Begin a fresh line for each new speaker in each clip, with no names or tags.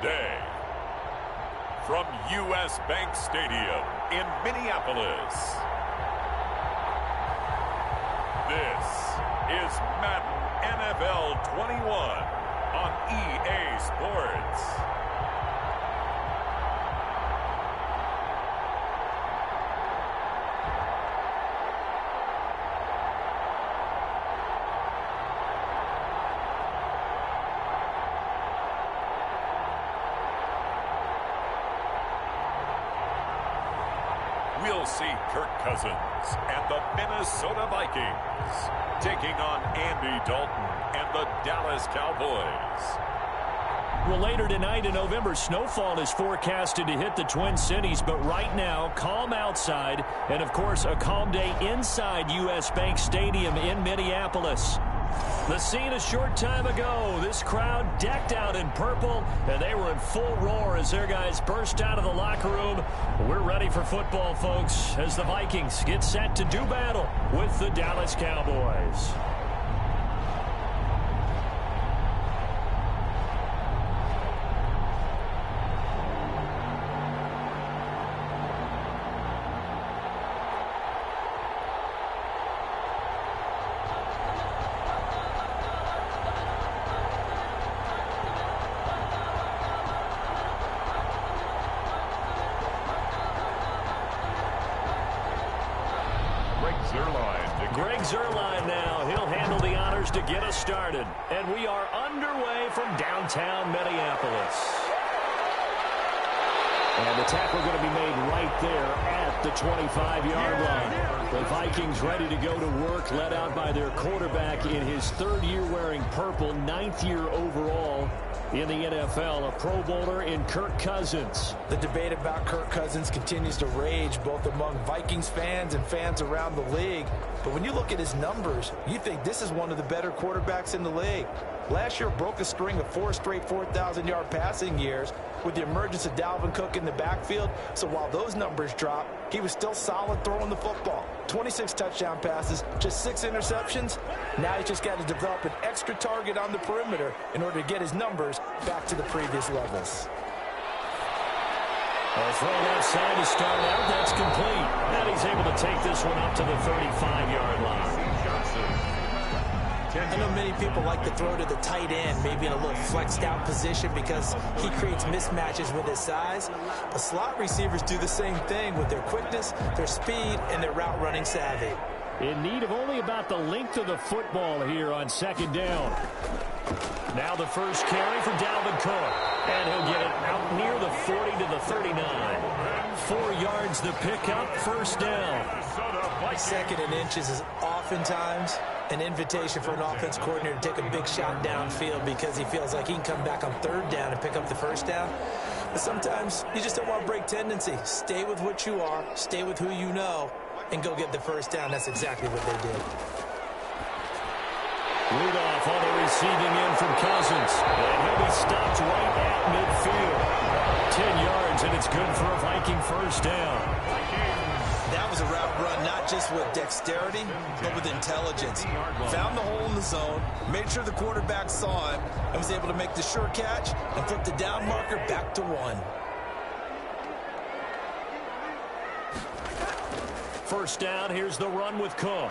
today. From U.S. Bank Stadium in Minneapolis, this is Madden NFL 21 on EA Sports. We'll see Kirk Cousins and the Minnesota Vikings taking on Andy Dalton and the Dallas Cowboys.
Well, later tonight in November, snowfall is forecasted to hit the Twin Cities, but right now, calm outside, and of course, a calm day inside U.S. Bank Stadium in Minneapolis. The scene a short time ago, this crowd decked out in purple, and they were in full roar as their guys burst out of the locker room. We're ready for football, folks, as the Vikings get set to do battle with the Dallas Cowboys. Greg Zuerlein now. He'll handle the honors to get us started. And we are underway from downtown Minneapolis. And the tackle going to be made right there at the 25-yard line. The Vikings ready to go to work, led out by their quarterback in his third year wearing purple, ninth year overall in the NFL, a Pro Bowler in Kirk Cousins.
The debate about Kirk Cousins continues to rage both among Vikings fans and fans around the league. But when you look at his numbers, you think this is one of the better quarterbacks in the league. Last year broke a string of 4 straight 4,000-yard passing years with the emergence of Dalvin Cook in the backfield. So while those numbers dropped, he was still solid throwing the football. 26 touchdown passes, just 6 interceptions. Now he's just got to develop an extra target on the perimeter in order to get his numbers back to the previous levels.
A throw outside to start out. That's complete. And he's able to take this one up to the 35-yard line.
I know many people like to throw to the tight end, maybe in a little flexed out position because he creates mismatches with his size. But slot receivers do the same thing with their quickness, their speed, and their route running savvy.
In need of only about the length of the football here on second down. Now the first carry for Dalvin Cook. And he'll get it out near the 40 to the 39. 4 yards the pickup, first down.
Second and inches is oftentimes an invitation for an offense coordinator to take a big shot downfield because he feels like he can come back on third down and pick up the first down. But sometimes you just don't want to break tendency. Stay with what you are, stay with who you know, and go get the first down. That's exactly what they did.
Rudolph on the receiving end from Cousins. And he'll be stopped right at midfield. 10 yards, and it's good for a Viking first down.
That was a route run not just with dexterity, but with intelligence. Found the hole in the zone, made sure the quarterback saw him, and was able to make the sure catch and flip the down marker back to 1.
First down, here's the run with Cook.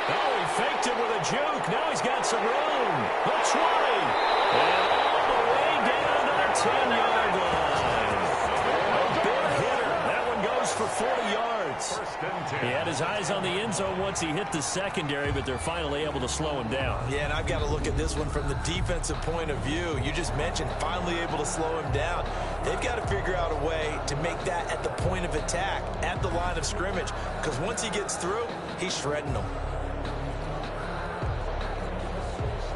Oh, he faked it with a juke. Now he's got some room. The 20. And all the way down to the 10-yard line. A big hitter. That one goes for 40 yards. He had his eyes on the end zone once he hit the secondary, but they're finally able to slow him down.
Yeah, and I've got to look at this one from the defensive point of view. You just mentioned finally able to slow him down. They've got to figure out a way to make that at the point of attack, at the line of scrimmage, because once he gets through, he's shredding them.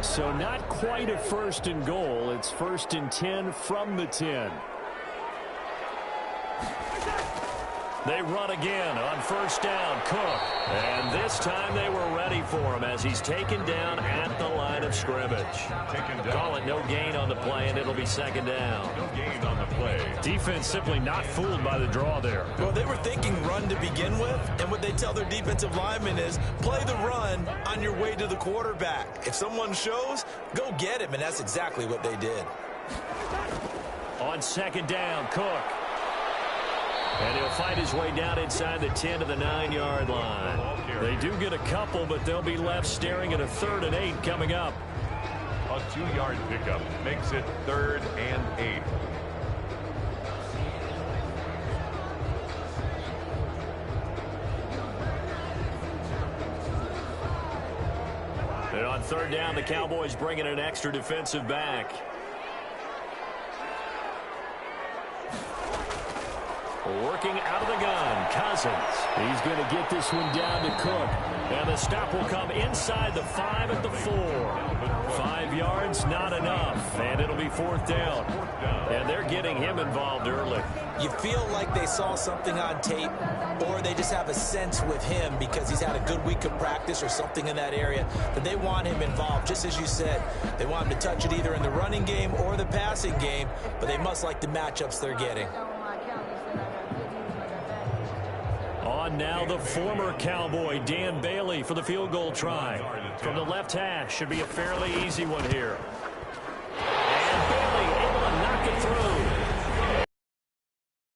So not quite a first and goal. It's first and 10 from the 10. They run again on first down. Cook. And this time they were ready for him as he's taken down at the line of scrimmage. Call it no gain on the play, and it'll be second down.
No gain on the play.
Defense simply not fooled by the draw there.
Well, they were thinking run to begin with, and what they tell their defensive linemen is play the run on your way to the quarterback. If someone shows, go get him, and that's exactly what they did.
On second down, Cook. And he'll fight his way down inside the 10 to the 9-yard line. They do get a couple, but they'll be left staring at a 3rd and 8 coming up.
A 2-yard pickup makes it 3rd and 8.
And on 3rd down, the Cowboys bring in an extra defensive back. Working out of the gun, Cousins. He's going to get this one down to Cook. And the stop will come inside the 5 at the 4. 5 yards, not enough. And it'll be 4th down. And they're getting him involved early.
You feel like they saw something on tape, or they just have a sense with him because he's had a good week of practice or something in that area that they want him involved. Just as you said, they want him to touch it either in the running game or the passing game, but they must like the matchups they're getting.
On now the former Cowboy, Dan Bailey, for the field goal try. From the left hash, should be a fairly easy one here. And Bailey able to knock it through.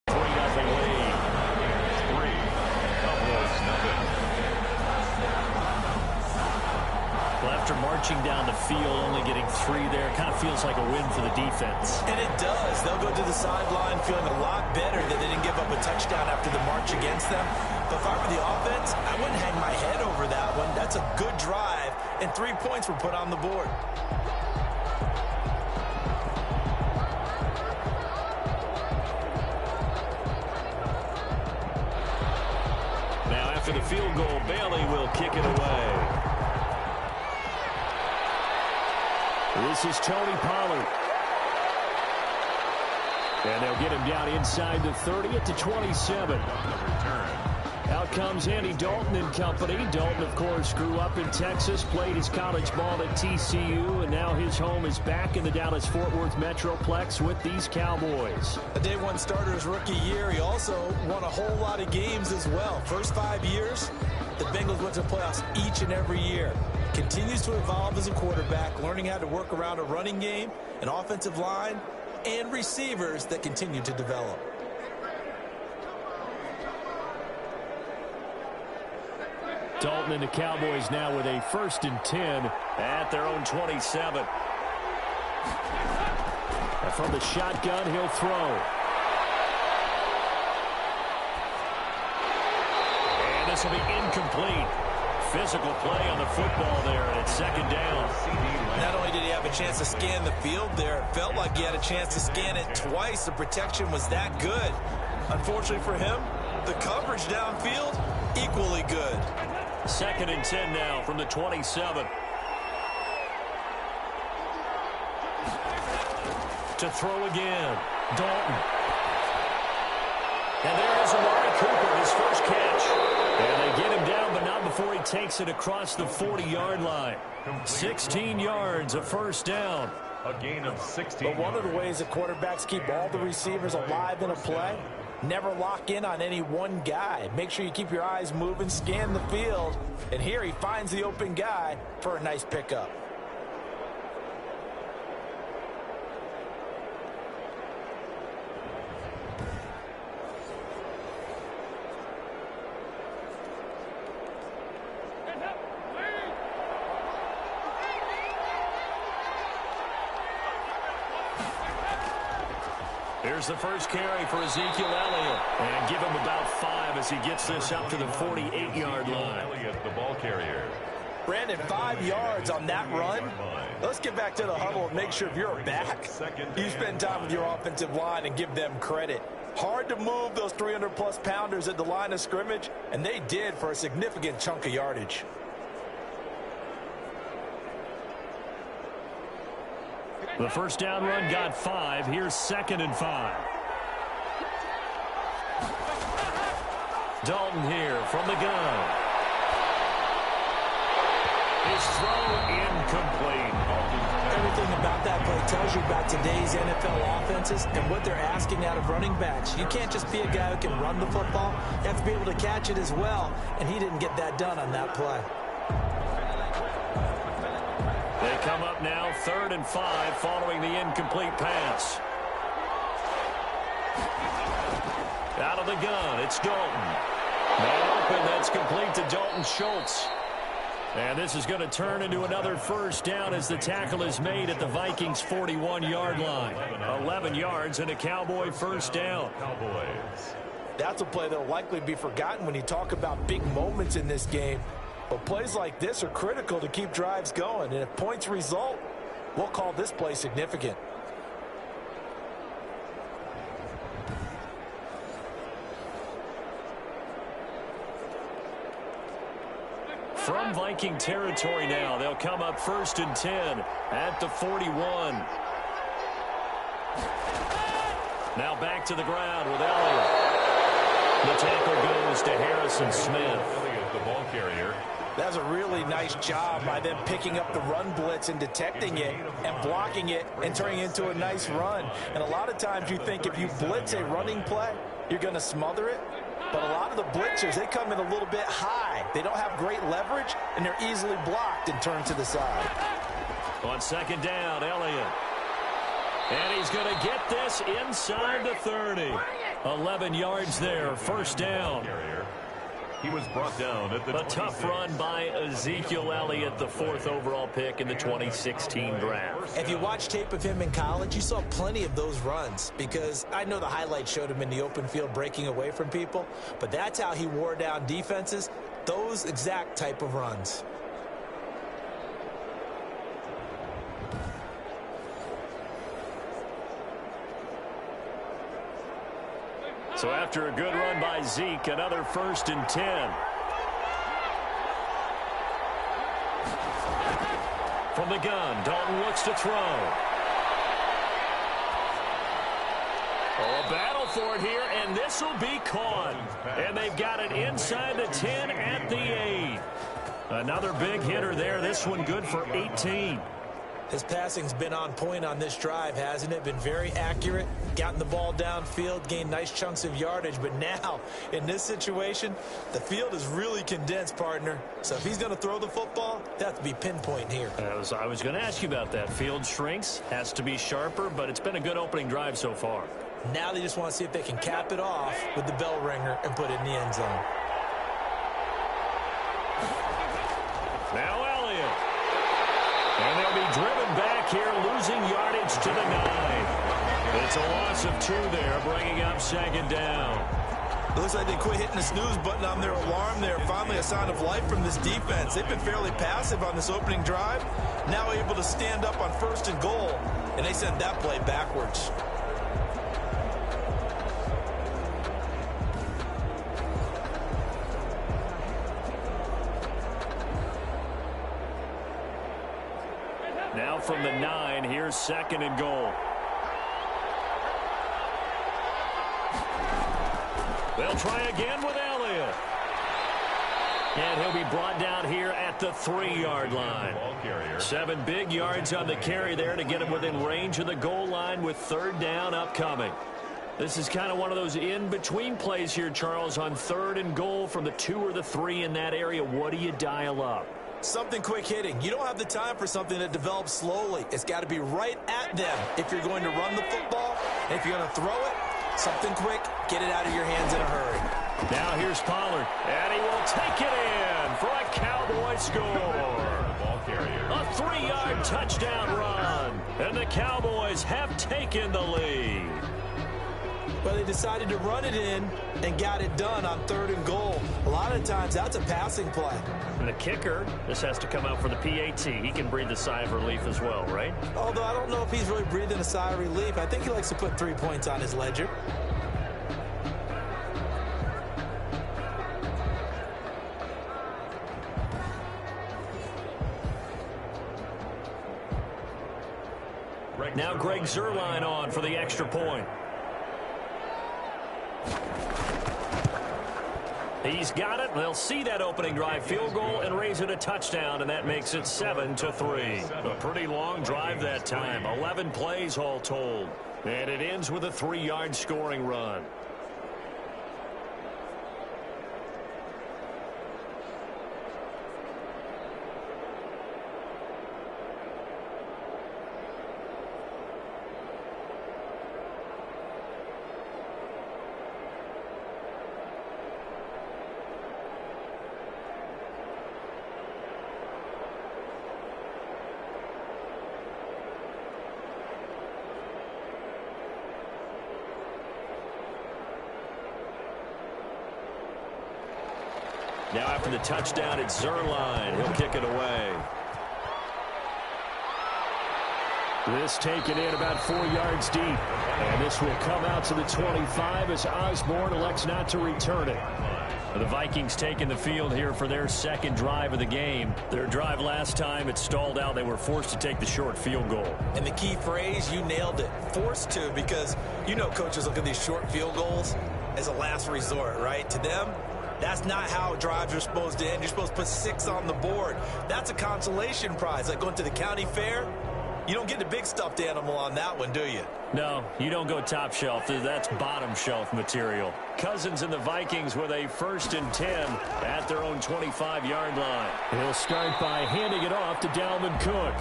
3-0 lead.
3. Cowboys nothing.
Well, after marching down the field, only getting 3 there, kind of feels like a win for the defense.
And it does. They'll go to the sideline feeling a lot better that they didn't give up a touchdown after the march against them. But if I were the offense, I wouldn't hang my head over that one. That's a good drive, and 3 points were put on the board.
Now after the field goal, Bailey will kick it away. This is Tony Pollard. And they'll get him down inside the 30 at the 27. Out comes Andy Dalton and company. Dalton, of course, grew up in Texas, played his college ball at TCU, and now his home is back in the Dallas-Fort Worth Metroplex with these Cowboys.
A day 1 starter his rookie year. He also won a whole lot of games as well. First 5 years, the Bengals went to the playoffs each and every year. Continues to evolve as a quarterback, learning how to work around a running game, an offensive line, and receivers that continue to develop.
Dalton and the Cowboys now with a 1st and 10 at their own 27. And from the shotgun, he'll throw. And this will be incomplete. Physical play on the football there, and it's 2nd down.
Not only did he have a chance to scan the field there, it felt like he had a chance to scan it twice. The protection was that good. Unfortunately for him, the coverage downfield, equally good.
2nd and 10 now from the 27. To throw again, Dalton. And there is Amari Cooper, his first catch. And they get him down, but not before he takes it across the 40-yard line. 16 yards, a 1st down.
A gain of 16.
But one of the ways that quarterbacks keep all the receivers alive in a play, never lock in on any one guy. Make sure you keep your eyes moving, scan the field. And here he finds the open guy for a nice pickup.
Here's the first carry for Ezekiel Elliott. And give him about 5 as he gets this up to the 48-yard line.
Elliott, the ball carrier.
Brandon, 5 yards on that run. Let's get back to the huddle and make sure if you're back, you spend time with your offensive line and give them credit. Hard to move those 300-plus pounders at the line of scrimmage, and they did for a significant chunk of yardage.
The first down run got 5. Here's 2nd and 5. Dalton here from the gun. His throw incomplete.
Everything about that play tells you about today's NFL offenses and what they're asking out of running backs. You can't just be a guy who can run the football. You have to be able to catch it as well, and he didn't get that done on that play.
They come up now 3rd and 5 following the incomplete pass. Out of the gun, it's Dalton. Man open, that's complete to Dalton Schultz. And this is going to turn into another first down as the tackle is made at the Vikings' 41-yard line. 11 yards and a Cowboy first down.
That's a play that will likely be forgotten when you talk about big moments in this game. But plays like this are critical to keep drives going. And if points result, we'll call this play significant.
From Viking territory now, they'll come up 1st and 10 at the 41. Now back to the ground with Elliott. The tackle goes to Harrison Smith.
The ball carrier.
That's a really nice job by them picking up the run blitz and detecting it and blocking it and turning it into a nice run. And a lot of times you think if you blitz a running play, you're going to smother it. But a lot of the blitzers, they come in a little bit high. They don't have great leverage, and they're easily blocked and turned to the side.
On 2nd down, Elliott. And he's going to get this inside the 30. 11 yards there, first down.
He was brought down at the
A tough run by Ezekiel Elliott, the 4th overall pick in the 2016 draft.
If you watch tape of him in college, you saw plenty of those runs because I know the highlights showed him in the open field breaking away from people, but that's how he wore down defenses, those exact type of runs.
So after a good run by Zeke, another 1st and 10. From the gun, Dalton looks to throw. Oh, a battle for it here, and this will be caught. And they've got it inside the 10 at the 8. Another big hitter there. This one good for 18.
His passing's been on point on this drive, hasn't it? Been very accurate, gotten the ball downfield, gained nice chunks of yardage. But now, in this situation, the field is really condensed, partner. So if he's going to throw the football, they have to be pinpoint here.
I was going to ask you about that. Field shrinks, has to be sharper, but it's been a good opening drive so far.
Now they just want to see if they can cap it off with the bell ringer and put it in the end zone.
Now Elliott. And they'll be driven back here, losing yardage to the 9. It's a loss of 2 there, bringing up 2nd down.
It looks like they quit hitting the snooze button on their alarm there. Finally a sign of life from this defense. They've been fairly passive on this opening drive. Now able to stand up on 1st and goal, and they sent that play backwards.
Now from the 9, here's 2nd and goal. They'll try again with Elliott. And he'll be brought down here at the 3-yard line. 7 big yards on the carry there to get him within range of the goal line with 3rd down upcoming. This is kind of one of those in-between plays here, Charles, on 3rd and goal from the 2 or the 3 in that area. What do you dial up?
Something quick hitting. You don't have the time for something that develops slowly. It's got to be right at them if you're going to run the football. And if you're going to throw it, something quick, get it out of your hands in a hurry.
Now here's Pollard, and he will take it in for a Cowboy score. A 3-yard touchdown run, and the Cowboys have taken the lead.
But they decided to run it in and got it done on 3rd and goal. A lot of times that's a passing play.
And the kicker, this has to come out for the PAT. He can breathe a sigh of relief as well, right?
Although I don't know if he's really breathing a sigh of relief. I think he likes to put 3 points on his ledger.
Now Greg Zuerlein on for the extra point. He's got it. They'll see that opening drive field goal and raise it a touchdown, and that makes it 7-3. A pretty long drive that time. 11 plays all told. And it ends with a 3-yard scoring run. Now after the touchdown, it's Zerline. He'll kick it away. This taken in about 4 yards deep. And this will come out to the 25 as Osborne elects not to return it. The Vikings taking the field here for their second drive of the game. Their drive last time, it stalled out. They were forced to take the short field goal.
And the key phrase, you nailed it, forced to, because you know coaches look at these short field goals as a last resort, right? To them, that's not how drives are supposed to end. You're supposed to put 6 on the board. That's a consolation prize, like going to the county fair. You don't get the big stuffed animal on that one, do you?
No, you don't go top shelf. That's bottom shelf material. Cousins and the Vikings with a 1st and 10 at their own 25-yard line. He'll start by handing it off to Dalvin Cook.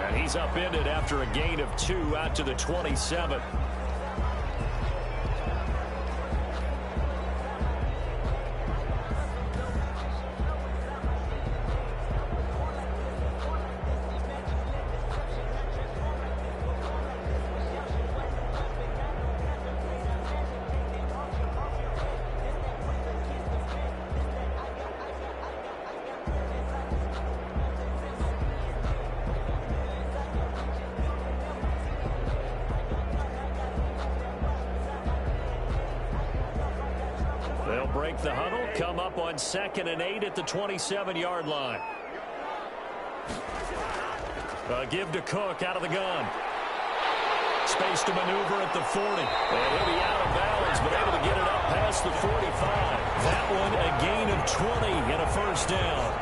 And he's upended after a gain of 2 out to the 27. They'll break the huddle, come up on 2nd and 8 at the 27-yard line. A give to Cook out of the gun. Space to maneuver at the 40. And he'll be out of bounds, but able to get it up past the 45. That one a gain of 20 and a 1st down.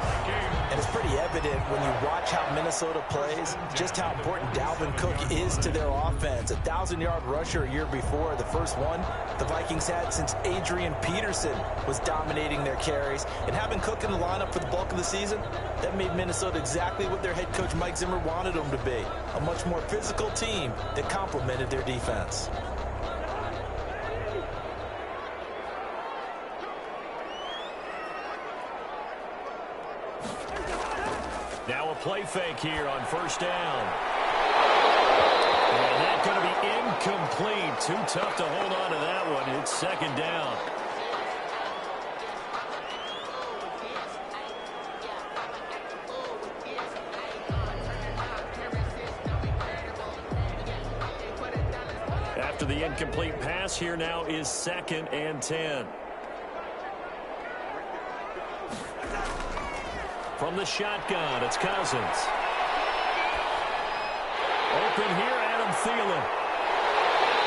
And it's pretty evident when you watch how Minnesota plays, just how important Dalvin Cook is to their offense. A 1,000-yard rusher a year before, the first one the Vikings had since Adrian Peterson was dominating their carries. And having Cook in the lineup for the bulk of the season, that made Minnesota exactly what their head coach Mike Zimmer wanted them to be. A much more physical team that complemented their defense.
Now a play fake here on 1st down. And that's going to be incomplete. Too tough to hold on to that one. It's 2nd down. After the incomplete pass, here now is 2nd and 10. From the shotgun, it's Cousins. Open here, Adam Thielen.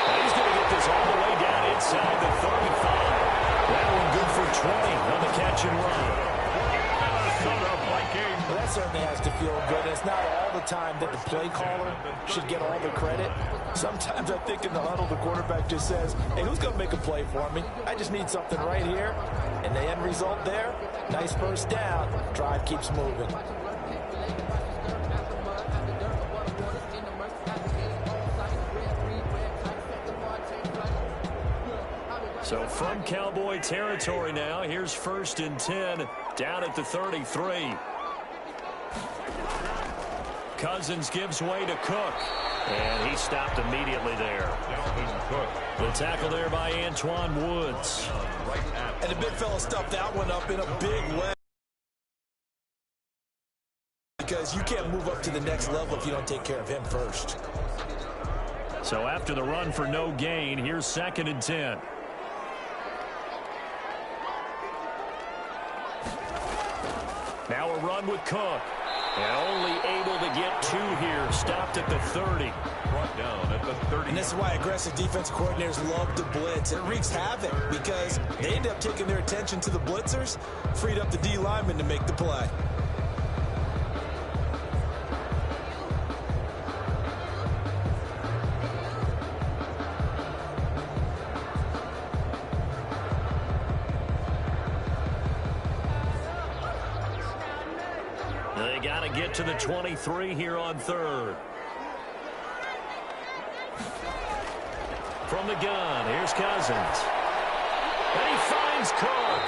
And he's going to get this all the way down inside the 35. That one good for 20 on the catch and run.
Well, that certainly has to feel good. It's not all the time that the play caller should get all the credit. Sometimes I think in the huddle, the quarterback just says, hey, who's going to make a play for me? I just need something right here. And the end result there, nice 1st down. Drive keeps moving.
So from Cowboy territory now, here's 1st and 10 down at the 33. Cousins gives way to Cook. And he stopped immediately there. The tackle there by Antoine Woods.
And the big fella stuffed that one up in a big way. Because you can't move up to the next level if you don't take care of him first.
So after the run for no gain, here's 2nd and 10. Now a run with Cook. And only able to get 2 here. Stopped at the 30.
Brought down at the 30.
And this is why aggressive defense coordinators love to blitz. It wreaks havoc because they end up taking their attention to the blitzers, freed up the D lineman to make the play.
They got to get to the 23 here on 3rd. From the gun, here's Cousins. And he finds Cook.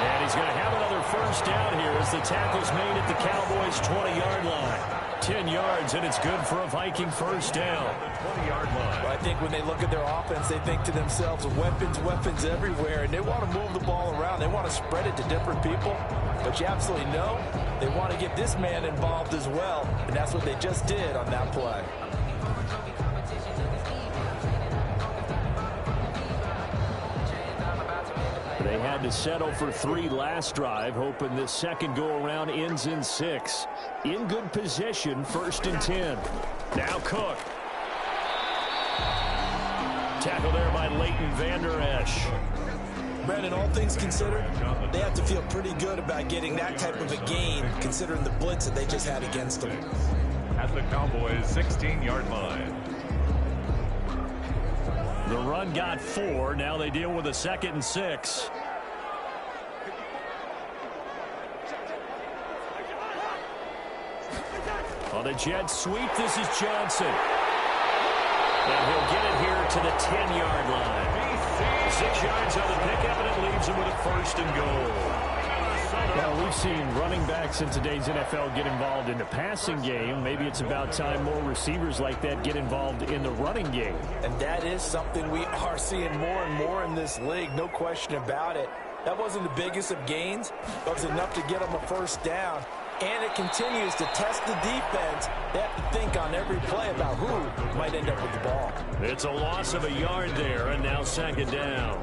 And he's going to have another 1st down here as the tackle's made at the Cowboys' 20-yard line. 10 yards, and it's good for a Viking first down.
The 20-yard line.
Well, I think when they look at their offense, they think to themselves, weapons everywhere, and they want to move the ball around. They want to spread it to different people, but you absolutely know they want to get this man involved as well, and that's what they just did on that play.
They had to settle for 3 last drive, hoping this second go-around ends in 6. In good position, 1st and 10. Now Cook. Tackle there by Leighton Vander Esch.
Brandon, all things considered, they have to feel pretty good about getting that type of a gain, considering the blitz that they just had against them.
At the Cowboys' 16-yard line.
The run got 4. Now they deal with a 2nd and 6. On the jet sweep, this is Johnson. And he'll get it here to the 10-yard line. 6 yards on the pickup, and it leaves him with a 1st and goal. Well, we've seen running backs in today's NFL get involved in the passing game. Maybe it's about time more receivers like that get involved in the running game.
And that is something we are seeing more and more in this league, no question about it. That wasn't the biggest of gains, but it was enough to get them a 1st down. And it continues to test the defense. They have to think on every play about who might end up with the ball.
It's a loss of a yard there, and now 2nd down.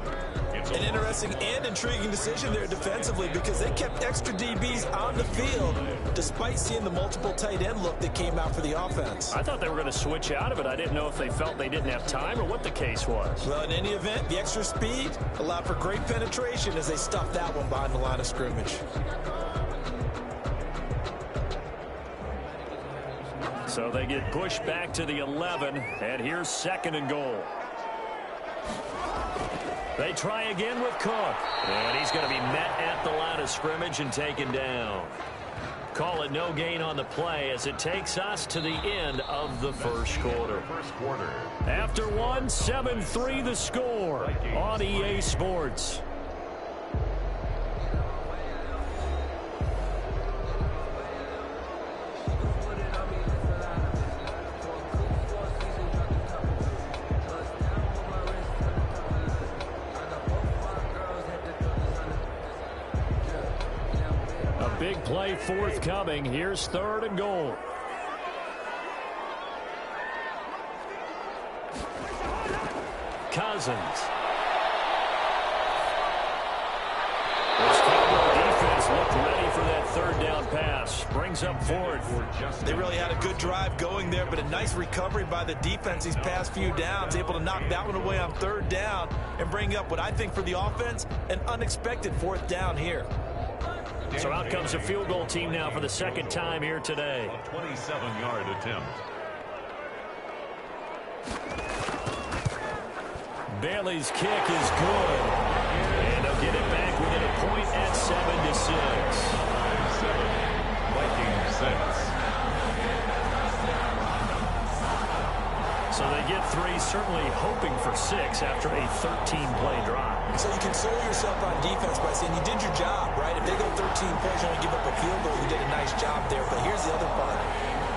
An interesting and intriguing decision there defensively, because they kept extra DBs on the field despite seeing the multiple tight end look that came out for the offense.
I thought they were going to switch out of it. I didn't know if they felt they didn't have time or what the case was.
Well, in any event, the extra speed allowed for great penetration as they stuffed that one behind the line of scrimmage.
So they get pushed back to the 11, and here's 2nd and goal. They try again with Cook. And he's going to be met at the line of scrimmage and taken down. Call it no gain on the play as it takes us to the end of the first quarter. After one, 7-3 the score on EA Sports. Big play forthcoming. Here's 3rd and goal. Cousins. This Cowboy defense looked ready for that 3rd down pass. Brings up 4th.
They really had a good drive going there, but a nice recovery by the defense these past few downs. Able to knock that one away on 3rd down and bring up what I think for the offense, an unexpected 4th down here.
So out comes a field goal team now for the 2nd time here today.
A 27-yard attempt.
Bailey's kick is good. And they'll get it back within a point at 7-6.
7, Vikings 6.
So they get 3, certainly hoping for 6 after a 13-play drive.
So you console yourself on defense by saying you did your job, right? If they go 13 plays, you only give up a field goal, you did a nice job there. But here's the other part.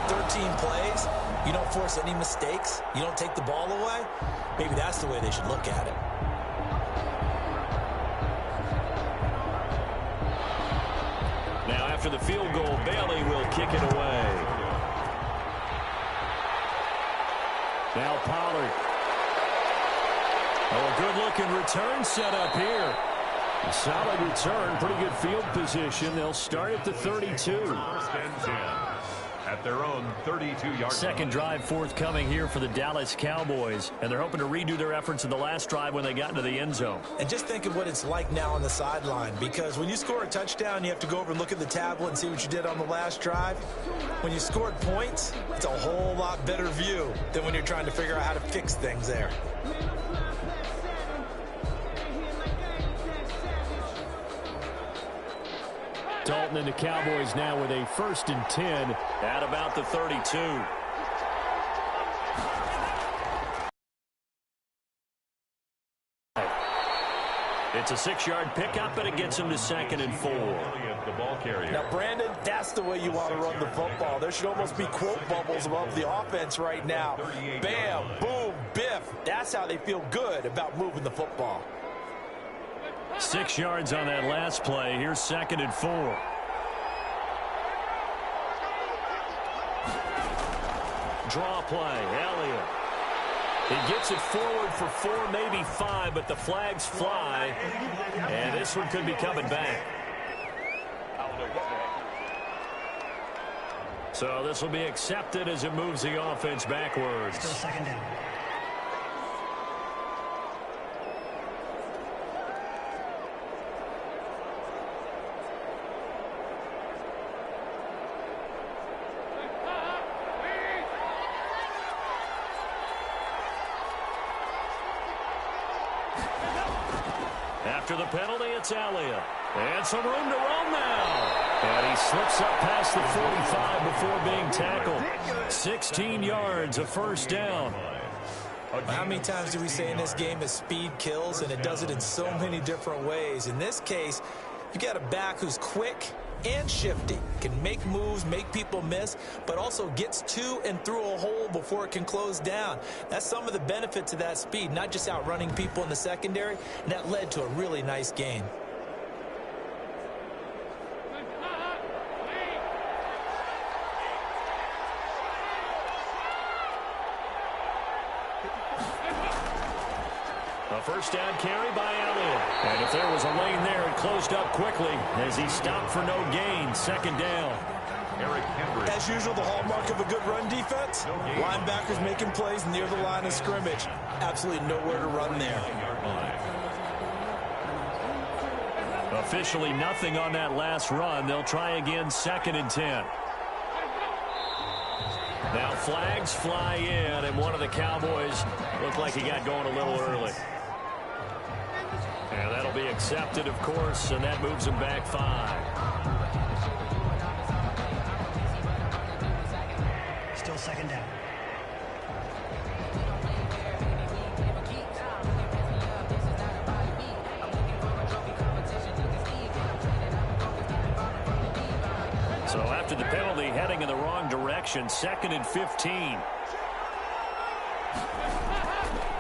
13 plays, you don't force any mistakes, you don't take the ball away. Maybe that's the way they should look at it.
Now after the field goal, Bailey will kick it away. Now Pollard. Oh, a good-looking return set up here. A solid return, pretty good field position. They'll start at the 32.
1st and 10 at their own 32-yard.
Second drive forthcoming here for the Dallas Cowboys, and they're hoping to redo their efforts in the last drive when they got into the end zone.
And just think of what it's like now on the sideline, because when you score a touchdown, you have to go over and look at the tablet and see what you did on the last drive. When you scored points, it's a whole lot better view than when you're trying to figure out how to fix things there.
Dalton and the Cowboys now with a 1st and 10 at about the 32. It's a 6-yard pickup, but it gets him to 2nd and 4.
ball carrier.
Now, Brandon, that's the way you want to run the football. There should almost be quote bubbles above the offense right now. Bam, boom, biff. That's how they feel good about moving the football.
6 yards on that last play. Here's 2nd and 4. Draw play, Elliott. He gets it forward for 4, maybe 5, but the flags fly, and this one could be coming back. So this will be accepted as it moves the offense backwards.
Still 2nd down.
After the penalty, it's Elliott. And some room to run now. And he slips up past the 45 before being tackled. 16 yards, a first down.
How many times do we say in this game that speed kills, and it does it in so many different ways? In this case, you got a back who's quick and shifty, can make moves, make people miss, but also gets to and through a hole before it can close down. That's some of the benefits of that speed, not just outrunning people in the secondary, and that led to a really nice gain.
A first down carry by Elliott. And if there was a lane there, it closed up quickly as he stopped for no gain. 2nd down.
As usual, the hallmark of a good run defense, linebackers making plays near the line of scrimmage. Absolutely nowhere to run there.
Officially nothing on that last run. They'll try again 2nd and 10. Now flags fly in, and one of the Cowboys looked like he got going a little early. And that'll be accepted, of course, and that moves him back 5.
Still 2nd down.
So after the penalty, heading in the wrong direction, 2nd and 15.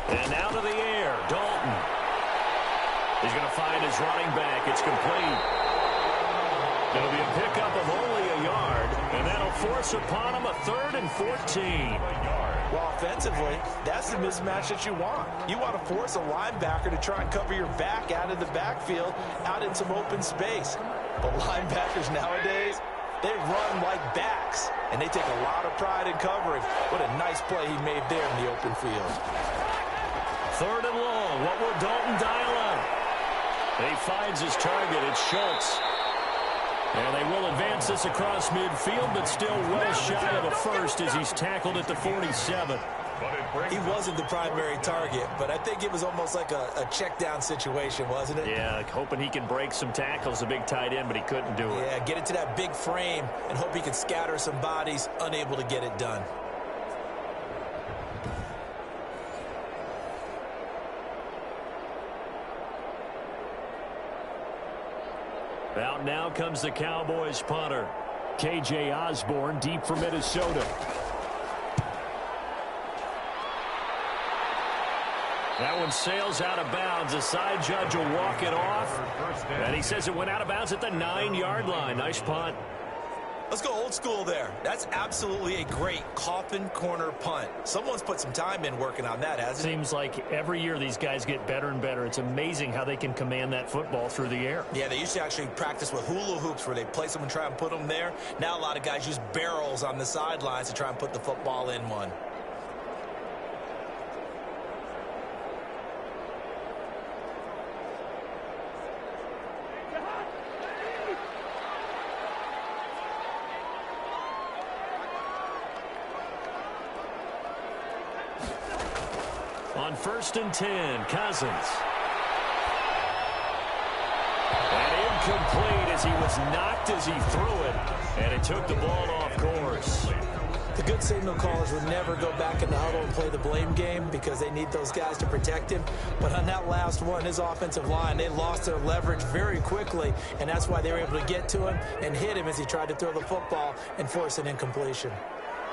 And out of the air, Dalton. He's going to find his running back. It's complete. It'll be a pickup of only a yard, and that'll force upon him a 3rd and 14.
Well, offensively, that's the mismatch that you want. You want to force a linebacker to try and cover your back out of the backfield, out in some open space. But linebackers nowadays, they run like backs, and they take a lot of pride in covering. What a nice play he made there in the open field.
3rd and long. What will Dalton dial up? He finds his target. It's Schultz. And they will advance this across midfield, but still well shy of a first as he's tackled at the 47.
He wasn't the primary target, but I think it was almost like a check down situation, wasn't it?
Yeah, hoping he can break some tackles, a big tight end, but he couldn't do it.
Yeah, get it to that big frame and hope he can scatter some bodies, unable to get it done.
Out now comes the Cowboys punter. K.J. Osborne, deep for Minnesota. That one sails out of bounds. The side judge will walk it off. And he says it went out of bounds at the 9-yard line. Nice punt.
Let's go old school there. That's absolutely a great coffin corner punt. Someone's put some time in working on that, hasn't it?
Seems like every year these guys get better and better. It's amazing how they can command that football through the air.
Yeah, they used to actually practice with hula hoops where they place them and try and put them there. Now a lot of guys use barrels on the sidelines to try and put the football in one.
On 1st and 10, Cousins. And incomplete as he was knocked as he threw it. And it took the ball off course.
The good signal callers would never go back in the huddle and play the blame game because they need those guys to protect him. But on that last one, his offensive line, they lost their leverage very quickly, and that's why they were able to get to him and hit him as he tried to throw the football and force an incompletion.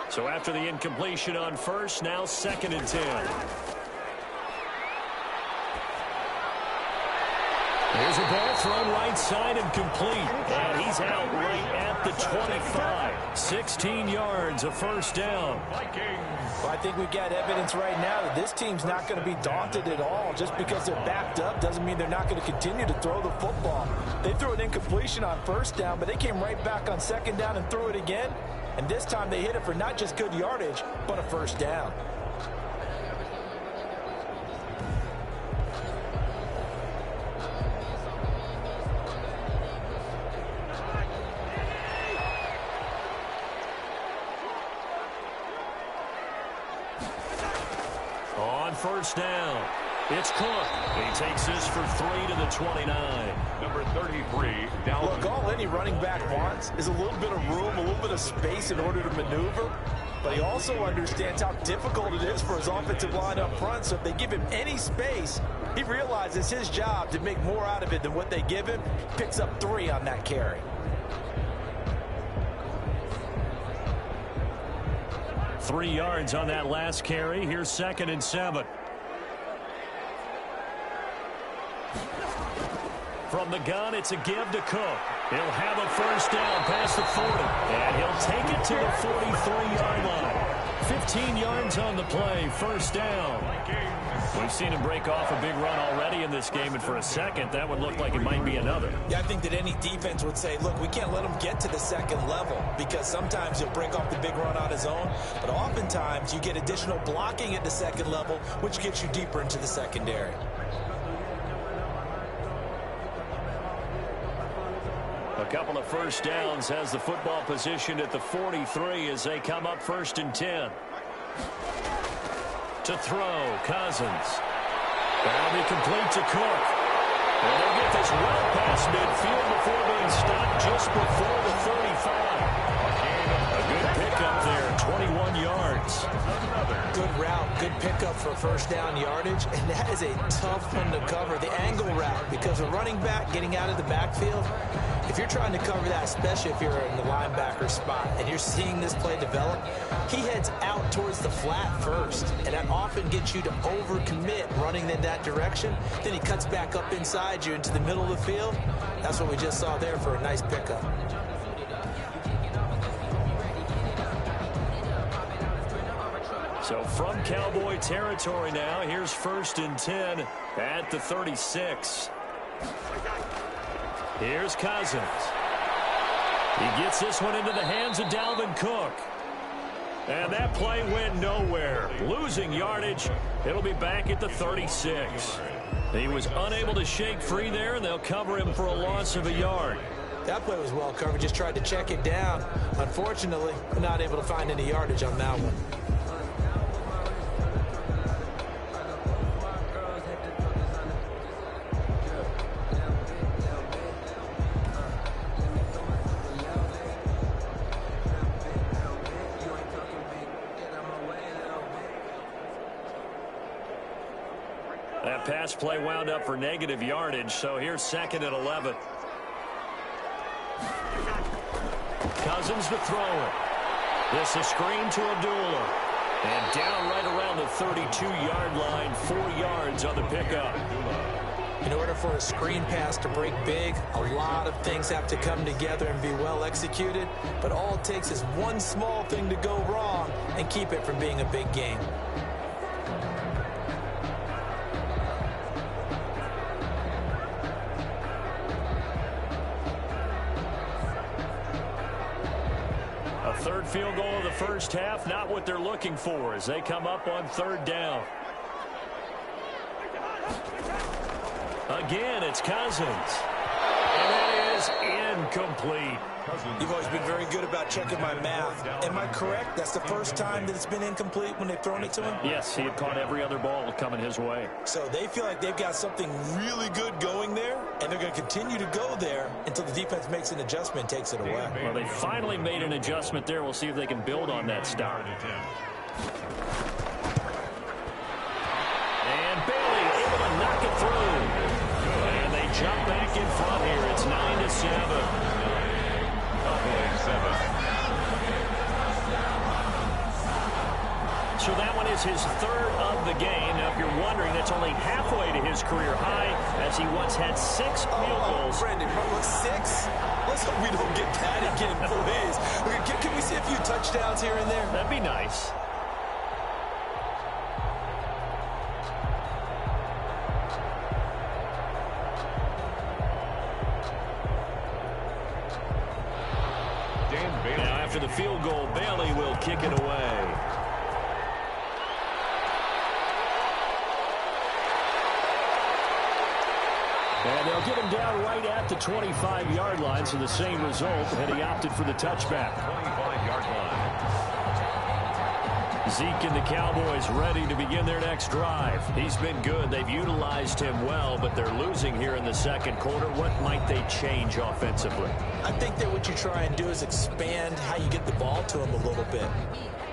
So after the incompletion on first, now 2nd and 10. Here's a ball thrown right side and complete. And he's out right at the 25. 16 yards, a first down.
Well, I think we've got evidence right now that this team's not going to be daunted at all. Just because they're backed up doesn't mean they're not going to continue to throw the football. They threw an incompletion on first down, but they came right back on 2nd down and threw it again. And this time they hit it for not just good yardage, but a first down.
On first down, it's Cook. He takes this for 3 to the 29.
Number 33, down.
Look, all any running back wants is a little bit of room, a little bit of space in order to maneuver. But he also understands how difficult it is for his offensive line up front. So if they give him any space, he realizes his job to make more out of it than what they give him. Picks up 3 on that carry.
Three yards on that last carry. Here's 2nd and 7. From the gun, it's a give to Cook. He'll have a first down past the 40. And he'll take it to the 43-yard line. 15 yards on the play, first down. We've seen him break off a big run already in this game, and for a second, that would look like it might be another.
Yeah, I think that any defense would say, look, we can't let him get to the 2nd level because sometimes he'll break off the big run on his own, but oftentimes you get additional blocking at the 2nd level, which gets you deeper into the secondary.
A couple of first downs has the football positioned at the 43 as they come up 1st and 10. To throw, Cousins. That'll be complete to Cook. And they'll get this well past midfield before being stopped just before the 35. A good pickup there, 21 yards.
Good route, good pickup for first down yardage, and that is a tough one to cover, the angle route, because a running back getting out of the backfield, if you're trying to cover that, especially if you're in the linebacker spot and you're seeing this play develop, he heads out towards the flat first, and that often gets you to overcommit running in that direction. Then he cuts back up inside you into the middle of the field. That's what we just saw there for a nice pickup.
So from Cowboy territory now, here's 1st and 10 at the 36. Here's Cousins. He gets this one into the hands of Dalvin Cook. And that play went nowhere. Losing yardage. It'll be back at the 36. He was unable to shake free there, and they'll cover him for a loss of a yard.
That play was well covered. Just tried to check it down. Unfortunately, not able to find any yardage on that one.
That pass play wound up for negative yardage, so here's 2nd and 11. Cousins to throw it. This a screen to Abdullah. And down right around the 32-yard line, 4 yards on the pickup.
In order for a screen pass to break big, a lot of things have to come together and be well executed. But all it takes is one small thing to go wrong and keep it from being a big game.
Third field goal of the first half, not what they're looking for as they come up on 3rd down. Again, it's Cousins. And that is incomplete.
You've always been very good about checking my math. Am I correct? That's the first time that it's been incomplete when they've thrown it to him?
Yes, he had caught every other ball coming his way.
So they feel like they've got something really good going there, and they're going to continue to go there until the defense makes an adjustment and takes it away.
Well, they finally made an adjustment there. We'll see if they can build on that start. And Bailey able to knock it through. And they jump back in front here. It's 9-7. So that one is his third of the game. Now, if you're wondering, that's only halfway to his career high, as he once had 6 field goals.
Brandon, 6? Let's hope we don't get that again, please. Can we see a few touchdowns here and there?
That'd be nice. Now, after the field goal, Bailey will kick it away. And they'll get him down right at the 25-yard line, so the same result, and he opted for the touchback.
25-yard line.
Zeke and the Cowboys ready to begin their next drive. He's been good. They've utilized him well, but they're losing here in the second quarter. What might they change offensively?
I think that what you try and do is expand how you get the ball to him a little bit.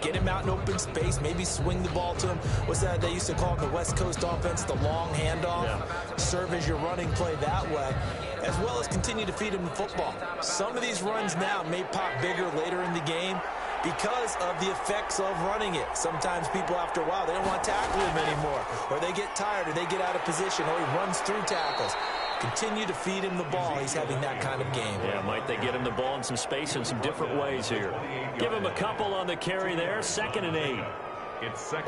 Get him out in open space, maybe swing the ball to him. What's that they used to call it in the West Coast offense, the long handoff? Yeah. Serve as your running play that way, as well as continue to feed him the football. Some of these runs now may pop bigger later in the game because of the effects of running it. Sometimes people, after a while, they don't want to tackle him anymore, or they get tired, or they get out of position, or he runs through tackles. Continue to feed him the ball. He's having that kind of game.
Yeah, might they get him the ball in some space in some different ways here. Give him a couple on the carry there. 2nd and 8.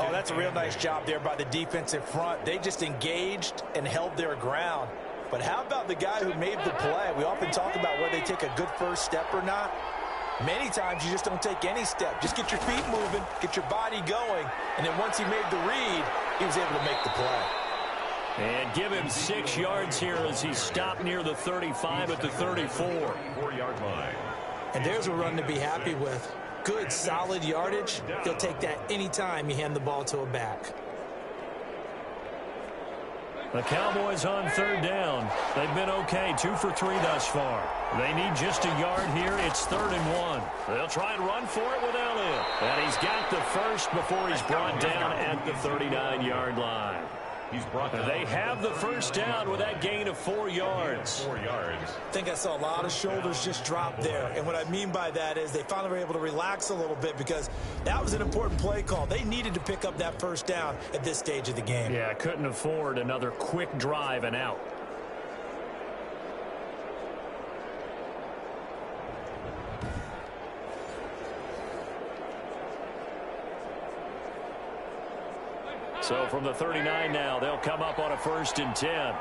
Oh, that's a real nice job there by the defensive front. They just engaged and held their ground. But how about the guy who made the play? We often talk about whether they take a good first step or not. Many times you just don't take any step. Just get your feet moving, get your body going, and then once he made the read, he was able to make the play.
And give him 6 yards here as he stopped near the 35 at the 34.
4-yard line.
And there's a run to be happy with. Good, solid yardage. He'll take that anytime you hand the ball to a back.
The Cowboys on 3rd down. They've been okay, 2 for 3 thus far. They need just a yard here. It's 3rd and 1. They'll try and run for it with Elliott. And he's got the first before he's brought down at the 39-yard line. They have the first down with that gain of 4 yards.
4 yards.
I think I saw a lot of shoulders just drop there. And what I mean by that is they finally were able to relax a little bit because that was an important play call. They needed to pick up that first down at this stage of the game.
Yeah, couldn't afford another quick drive and out. So from the 39 now, they'll come up on a 1st and 10.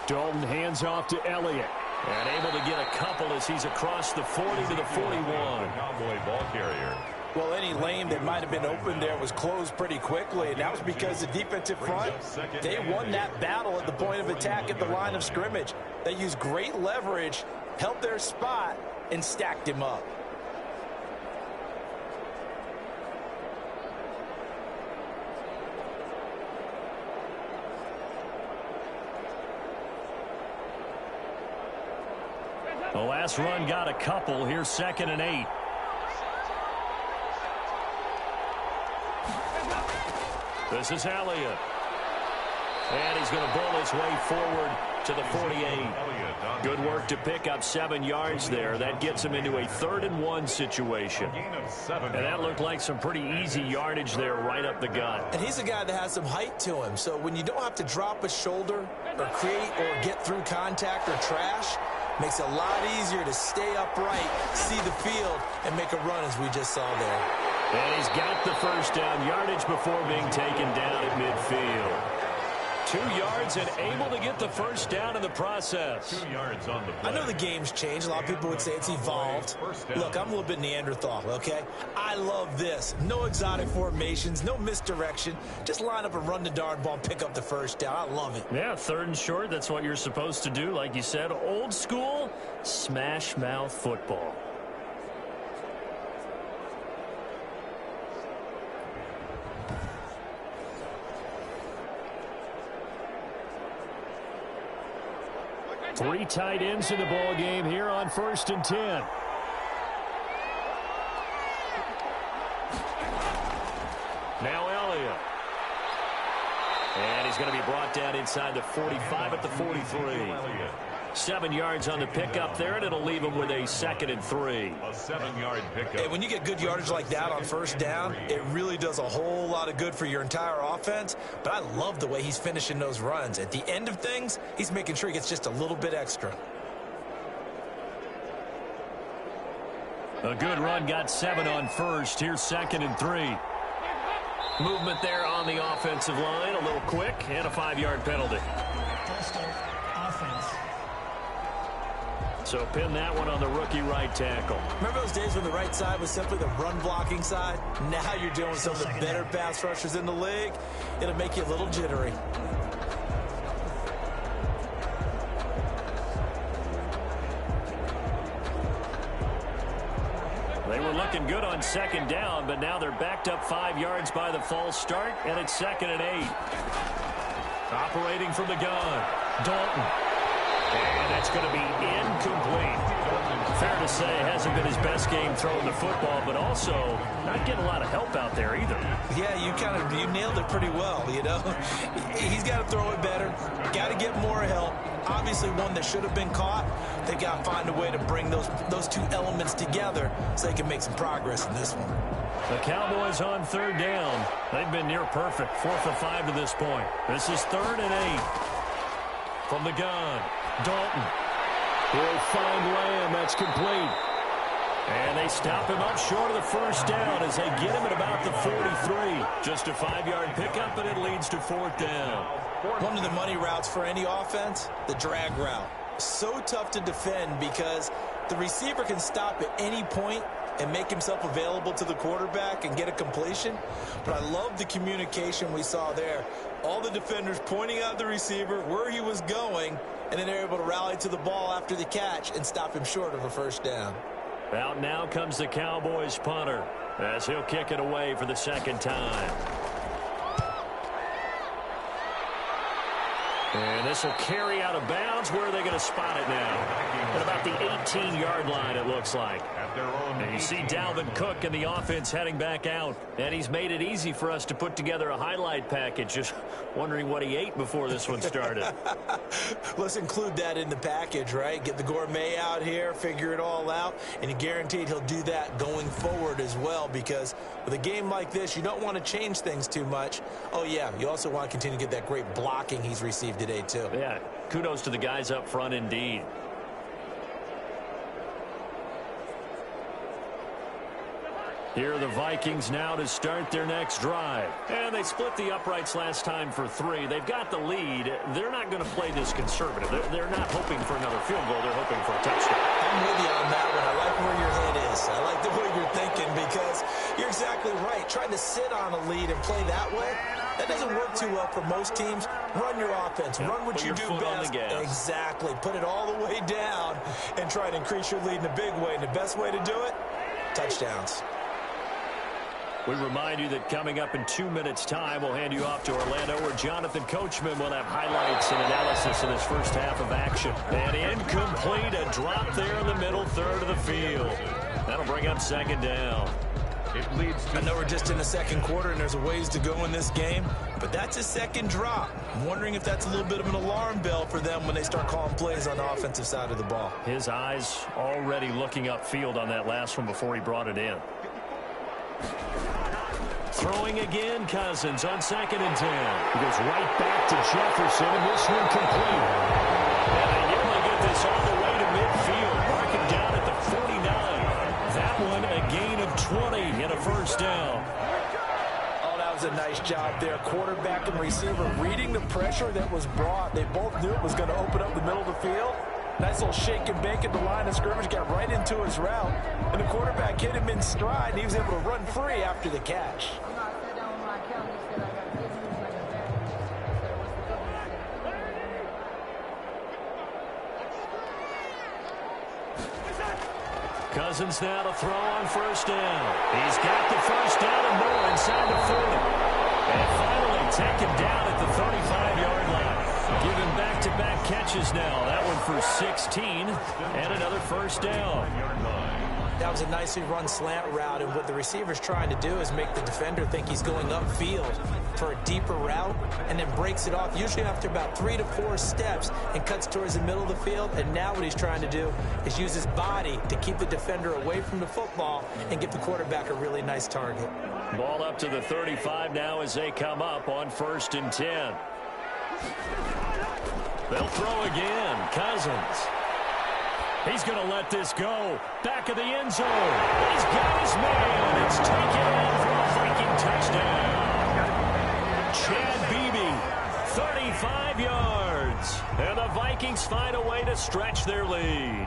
Dalton hands off to Elliott. And able to get a couple as he's across the 40 to the 41.
Cowboy ball carrier.
Well, any lane that might have been open there was closed pretty quickly, and that was because the defensive front, they won that battle at the point of attack at the line of scrimmage. They used great leverage, held their spot, and stacked him up.
The last run got a couple. Here's 2nd and 8. This is Elliott. And he's going to bowl his way forward to the 48. Good work to pick up 7 yards there. That gets him into a 3rd and 1 situation. And that looked like some pretty easy yardage there right up the gut.
And he's a guy that has some height to him. So when you don't have to drop a shoulder or create or get through contact or trash, makes it a lot easier to stay upright, see the field, and make a run as we just saw there.
And he's got the first down yardage before being taken down at midfield. 2 yards and able to get the first down in the process.
2 yards on the play.
I know the game's changed. A lot of people would say it's evolved. Look, I'm a little bit Neanderthal, okay? I love this. No exotic formations, no misdirection. Just line up and run the darn ball and pick up the first down. I love it.
Yeah, 3rd and short. That's what you're supposed to do. Like you said, old school smash mouth football. Three tight ends in the ball game here on 1st and 10. Now Elliott. And he's going to be brought down inside the 45 at the 43. 7 yards on the pickup there, and it'll leave him with a 2nd and 3.
A 7-yard pickup.
Hey, when you get good yardage like that on first down, it really does a whole lot of good for your entire offense. But I love the way he's finishing those runs. At the end of things, he's making sure he gets just a little bit extra.
A good run, got 7 on first. Here's 2nd and 3. Movement there on the offensive line, a little quick, and a 5-yard penalty.
Full start, offense.
So pin that one on the rookie right tackle.
Remember those days when the right side was simply the run-blocking side? Now you're dealing with some of the better pass rushers in the league. It'll make you a little jittery.
They were looking good on 2nd down, but now they're backed up 5 yards by the false start, and it's 2nd and 8. Operating from the gun, Dalton. And that's going to be incomplete. Fair to say, it hasn't been his best game throwing the football, but also not getting a lot of help out there either.
Yeah, you nailed it pretty well, you know. He's got to throw it better, got to get more help. Obviously one that should have been caught. They got to find a way to bring those two elements together so they can make some progress in this one.
The Cowboys on 3rd down. They've been near perfect, 4 for 5 to this point. This is 3rd and 8. From the gun, Dalton. He'll find Lamb. That's complete. And they stop him up short of the first down as they get him at about the 43. Just a 5-yard pickup, and it leads to 4th down.
One of the money routes for any offense, the drag route. So tough to defend because the receiver can stop at any point and make himself available to the quarterback and get a completion. But I love the communication we saw there. All the defenders pointing out the receiver, where he was going, and then they're able to rally to the ball after the catch and stop him short of a first down.
Out now comes the Cowboys punter as he'll kick it away for the 2nd time. And this will carry out of bounds. Where are they going to spot it now? At about the 18-yard line, it looks like. And you see Dalvin Cook and the offense heading back out. And he's made it easy for us to put together a highlight package. Just wondering what he ate before this one started.
Let's include that in the package, right? Get the gourmet out here, figure it all out, and you're guaranteed he'll do that going forward as well, because with a game like this, you don't want to change things too much. Oh, yeah, you also want to continue to get that great blocking he's received today, too.
Yeah, kudos to the guys up front indeed. Here are the Vikings now to start their next drive. And they split the uprights last time for 3. They've got the lead. They're not going to play this conservative. They're not hoping for another field goal. They're hoping for a touchdown.
I'm with you on that one. I like where your head is. I like the way you're thinking because you're exactly right. Trying to sit on a lead and play that way, that doesn't work too well for most teams. Run your offense.
Yeah,
run what you do best. Exactly. Put it all the way down and try to increase your lead in a big way. And the best way to do it, touchdowns.
We remind you that coming up in 2 minutes' time, we'll hand you off to Orlando, where Jonathan Coachman will have highlights and analysis in his first half of action. And incomplete, a drop there in the middle third of the field. That'll bring up 2nd down.
It leads to...
I know we're just in the 2nd quarter and there's a ways to go in this game, but that's a 2nd drop. I'm wondering if that's a little bit of an alarm bell for them when they start calling plays on the offensive side of the ball.
His eyes already looking upfield on that last one before he brought it in. Throwing again, Cousins on 2nd and 10. He goes right back to Jefferson, and this one complete. And they nearly get this all the way to midfield, marking down at the 49. That one a gain of 20 and a first down.
Oh, that was a nice job there. Quarterback and receiver reading the pressure that was brought. They both knew it was going to open up the middle of the field. Nice little shake and bake at the line of scrimmage, got right into his route. And the quarterback hit him in stride, and he was able to run free after the catch.
Cousins now to throw on first down. He's got the first down and more inside the 40. And finally taken down at the 35-yard line. Giving back-to-back catches now. That one for 16 and another first down.
That was a nicely run slant route, and what the receiver's trying to do is make the defender think he's going upfield for a deeper route and then breaks it off, usually after about 3 to 4 steps, and cuts towards the middle of the field. And now what he's trying to do is use his body to keep the defender away from the football and give the quarterback a really nice target.
Ball up to the 35 now as they come up on 1st and 10. They'll throw again. Cousins. He's going to let this go. Back of the end zone. He's got his man. It's taken in for a Viking touchdown. Chad Beebe, 35 yards. And the Vikings find a way to stretch their lead.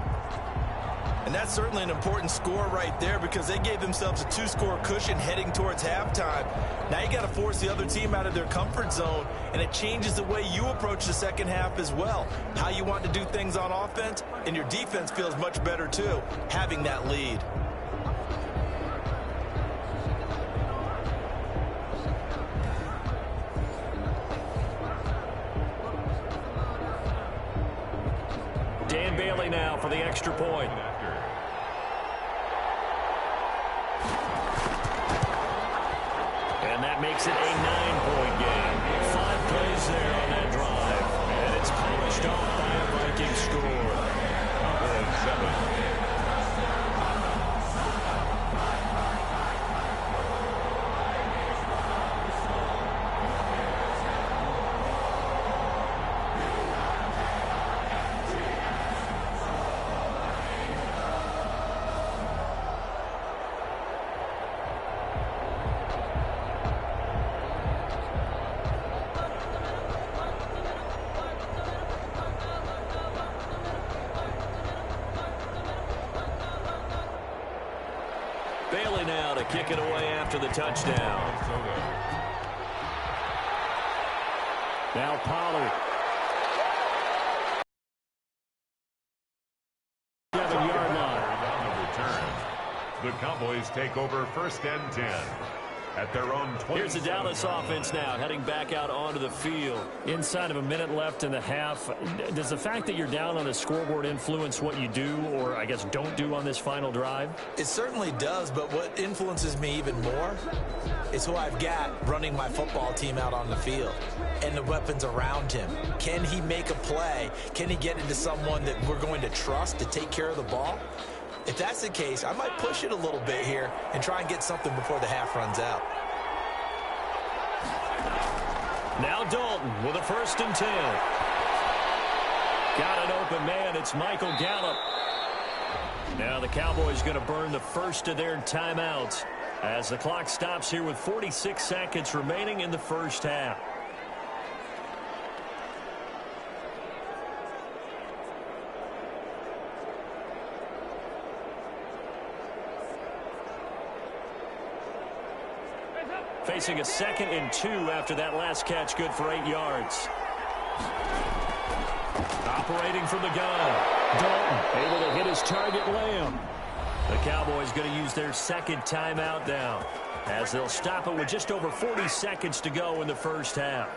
And that's certainly an important score right there, because they gave themselves a 2-score cushion heading towards halftime. Now you got to force the other team out of their comfort zone, and it changes the way you approach the second half as well. How you want to do things on offense, and your defense feels much better too, having that lead.
Dan Bailey now for the extra point. And that makes it a 9-point game. 5 plays there on that drive. And it's polished off by a Viking score. 7. Bailey now to kick it away after the touchdown. Now Pollard. 7-yard line.
The Cowboys take over 1st and 10. At their own 20.
Here's the Dallas offense now heading back out onto the field. Inside of a minute left in the half. Does the fact that you're down on the scoreboard influence what you do, or I guess don't do, on this final drive?
It certainly does, but what influences me even more is who I've got running my football team out on the field and the weapons around him. Can he make a play? Can he get into someone that we're going to trust to take care of the ball? If that's the case, I might push it a little bit here and try and get something before the half runs out.
Now Dalton with a 1st and 10. Got an open man. It's Michael Gallup. Now the Cowboys going to burn the first of their timeouts as the clock stops here with 46 seconds remaining in the first half. Facing a 2nd and 2 after that last catch, good for 8 yards. Operating from the gun. Dalton able to hit his target, Lamb. The Cowboys going to use their 2nd timeout now, as they'll stop it with just over 40 seconds to go in the first half.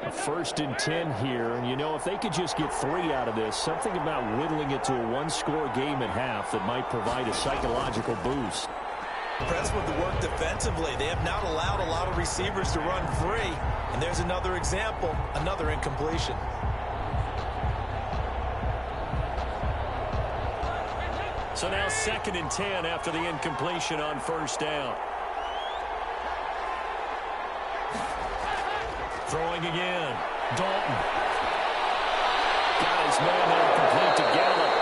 A 1st and 10 here, and you know, if they could just get 3 out of this, something about whittling it to a 1-score game at half that might provide a psychological boost.
Impressed with the work defensively. They have not allowed a lot of receivers to run free, and there's another example, another incompletion.
So now 2nd and 10 after the incompletion on 1st down. Throwing again. Dalton. Got his man there complete to Gallup.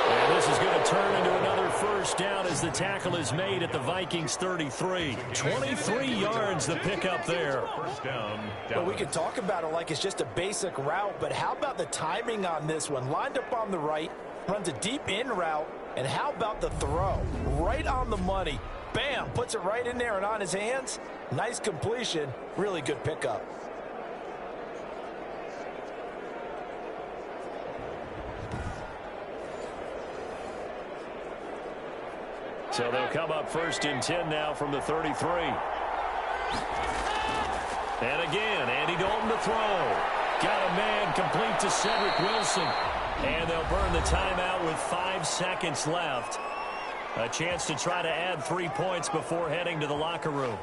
And this is going to turn into another first down as the tackle is made at the Vikings 33. 23 yards the pickup there.
First down.
Well, we can talk about it like it's just a basic route, but how about the timing on this one? Lined up on the right, runs a deep in route, and how about the throw? Right on the money. Bam, puts it right in there and on his hands. Nice completion. Really good pickup.
So they'll come up first and 10 now from the 33. And again, Andy Dalton to throw. Got a man complete to Cedric Wilson. And they'll burn the timeout with 5 seconds left. A chance to try to add 3 points before heading to the locker room.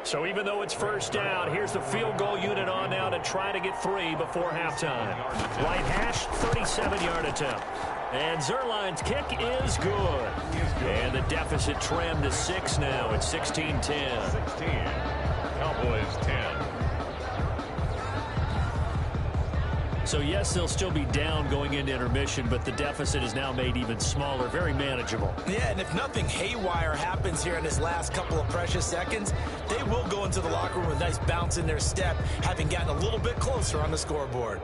So even though it's first down, here's the field goal unit on now to try to get 3 before halftime. Right hash, 37-yard attempt. And Zerline's kick is good. And the deficit trimmed to 6 now. It's 16-10.
16. Cowboys 10.
So, yes, they'll still be down going into intermission, but the deficit is now made even smaller, very manageable.
Yeah, and if nothing haywire happens here in this last couple of precious seconds, they will go into the locker room with a nice bounce in their step, having gotten a little bit closer on the scoreboard.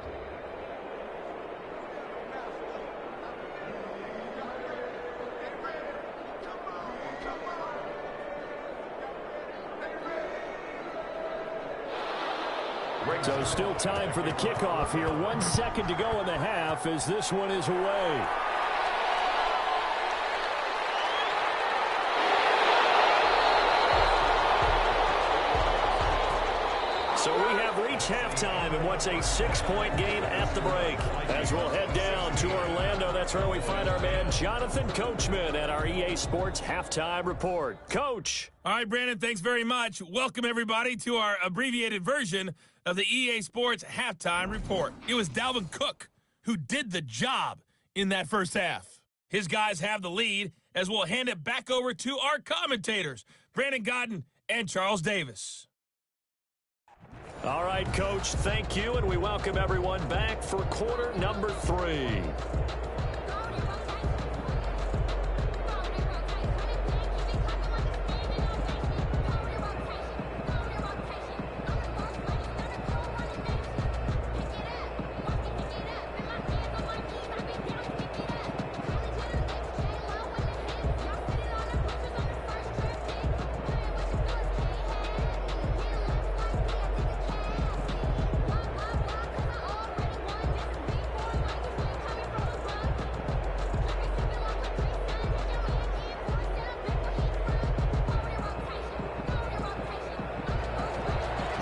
So still time for the kickoff here. 1 second to go in the half as this one is away. So we have reached halftime in what's a 6-point game at the break. As we'll head down to Orlando, that's where we find our man Jonathan Coachman at our EA Sports Halftime Report. Coach.
All right, Brandon, thanks very much. Welcome, everybody, to our abbreviated version of the EA Sports Halftime Report. It was Dalvin Cook who did the job in that first half. His guys have the lead as we'll hand it back over to our commentators, Brandon Godden and Charles Davis.
All right, Coach, thank you, and we welcome everyone back for quarter number 3.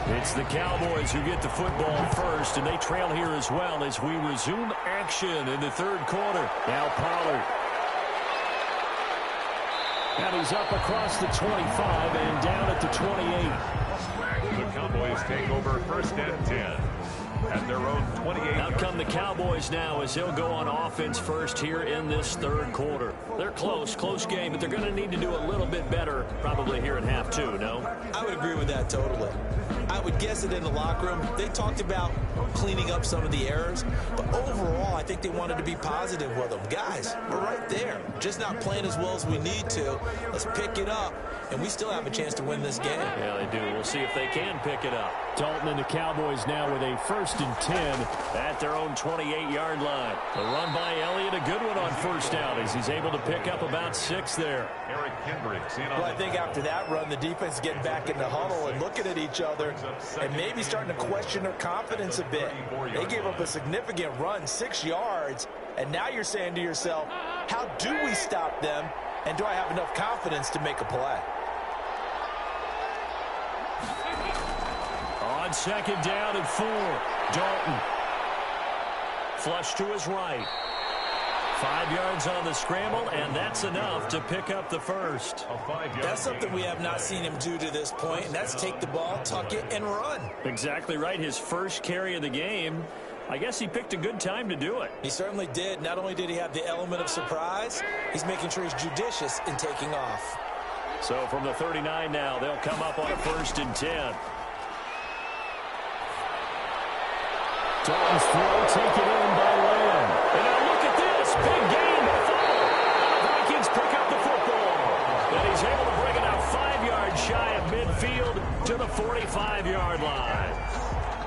It's the Cowboys who get the football first, and they trail here as well as we resume action in the third quarter. Now Pollard. And he's up across the 25 and down at the 28.
The Cowboys take over first and 10 at their own 28.
Out come the Cowboys now as they'll go on offense first here in this third quarter. They're close game, but they're going to need to do a little bit better probably here in half 2, no?
I would agree with that totally. I would guess it in the locker room. They talked about cleaning up some of the errors, but overall, I think they wanted to be positive with them. Guys, we're right there. Just not playing as well as we need to. Let's pick it up, and we still have a chance to win this game.
Yeah, they do. We'll see if they can pick it up. Dalton and the Cowboys now with a first and 10 at their own 28-yard line. The run by Elliott, a good one on first down as he's able to pick up about 6 there.
Eric Kendricks in on
Well, I think after that run, the defense getting back in the huddle and looking at each other and maybe starting to question their confidence a bit. They gave up a significant run, 6 yards, and now you're saying to yourself, how do we stop them, and do I have enough confidence to make a play?
On second down and 4, Dalton. Flush to his right. 5 yards on the scramble, and that's enough to pick up the first.
That's something we have not seen him do to this point, and that's take the ball, tuck it, and run.
Exactly right. His first carry of the game. I guess he picked a good time to do it.
He certainly did. Not only did he have the element of surprise, he's making sure he's judicious in taking off.
So from the 39 now, they'll come up on a 1st and 10. Dalton's throw taken in by Lamb. And now look at this. Big gain by Fuller. Vikings pick up the football. And he's able to bring it out 5 yards shy of midfield to the 45-yard line.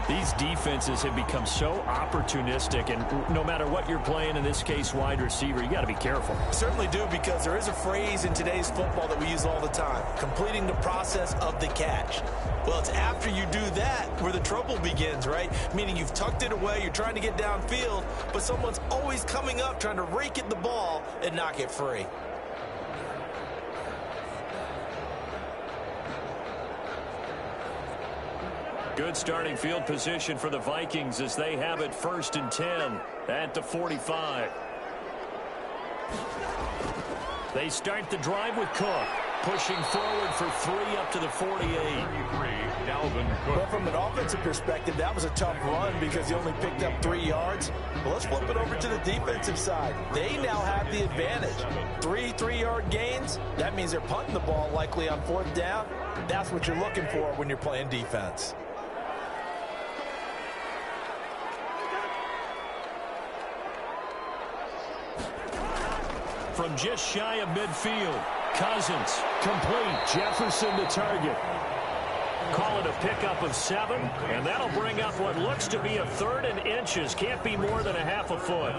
These defenses have become so opportunistic, and no matter what you're playing, in this case wide receiver, you got to be careful.
Certainly do, because there is a phrase in today's football that we use all the time: completing the process of the catch. Well, it's after you do that where the trouble begins, right? Meaning you've tucked it away, you're trying to get downfield, but someone's always coming up trying to rake at the ball and knock it free.
Good starting field position for the Vikings as they have it 1st and 10 at the 45. They start the drive with Cook, pushing forward for 3 up to the 48.
Well, from an offensive perspective, that was a tough run because he only picked up 3 yards. Well, let's flip it over to the defensive side. They now have the advantage. 3 3-yard gains. That means they're punting the ball likely on 4th down. That's what you're looking for when you're playing defense.
From just shy of midfield, Cousins, complete, Jefferson to target. Call it a pickup of 7, and that'll bring up what looks to be a 3rd and inches. Can't be more than a half a foot.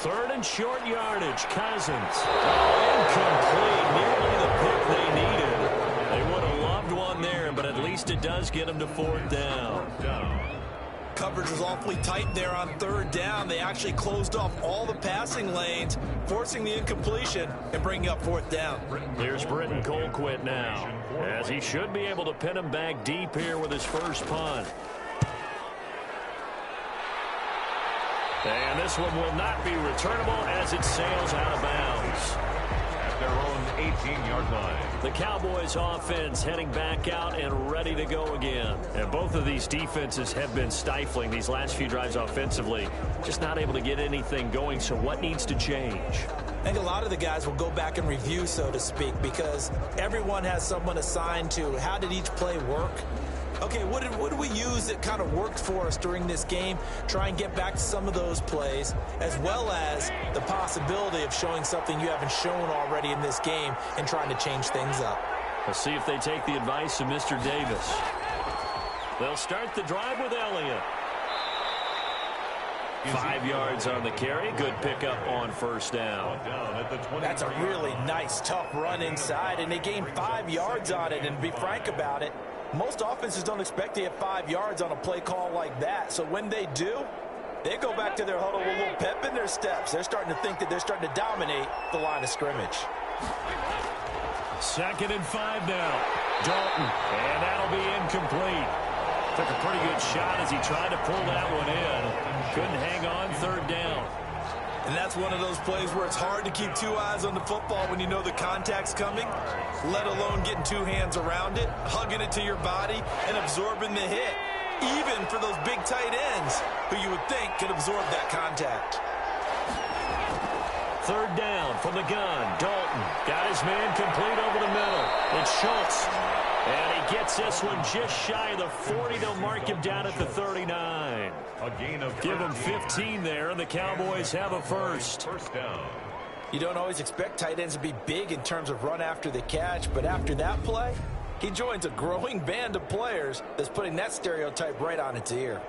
Third and short yardage, Cousins. Incomplete, nearly the pick they needed. They would have loved one there, but at least it does get them to 4th down.
Coverage was awfully tight there on 3rd down. They actually closed off all the passing lanes, forcing the incompletion and bringing up 4th down.
Here's Britton Colquitt now, as he should be able to pin him back deep here with his first punt. And this one will not be returnable as it sails out of bounds.
At their own 18-yard line.
The Cowboys offense heading back out and ready to go again. And both of these defenses have been stifling these last few drives offensively. Just not able to get anything going, so what needs to change?
I think a lot of the guys will go back and review, so to speak, because everyone has someone assigned to how did each play work. Okay, what did we use that kind of worked for us during this game? Try and get back to some of those plays, as well as the possibility of showing something you haven't shown already in this game and trying to change things up.
Let's see if they take the advice of Mr. Davis. They'll start the drive with Elliott. 5 yards on the carry. Good pickup on 1st down.
That's a really nice, tough run inside, and they gained 5 yards on it. And to be frank about it, most offenses don't expect to get 5 yards on a play call like that. So when they do, they go back to their huddle with a little pep in their steps. They're starting to think that they're starting to dominate the line of scrimmage.
2nd and 5 now. Dalton, and that'll be incomplete. Took a pretty good shot as he tried to pull that one in. Couldn't hang on 3rd down.
And that's one of those plays where it's hard to keep 2 eyes on the football when you know the contact's coming, let alone getting 2 hands around it, hugging it to your body, and absorbing the hit, even for those big tight ends who you would think could absorb that contact.
3rd down from the gun. Dalton got his man complete over the middle. It's Schultz. And he gets this one just shy of the 40. They'll mark him down at the 39.
A gain of
Give him 15 there, and the Cowboys have a first.
1st down.
You don't always expect tight ends to be big in terms of run after the catch, but after that play, he joins a growing band of players that's putting that stereotype right on its ear.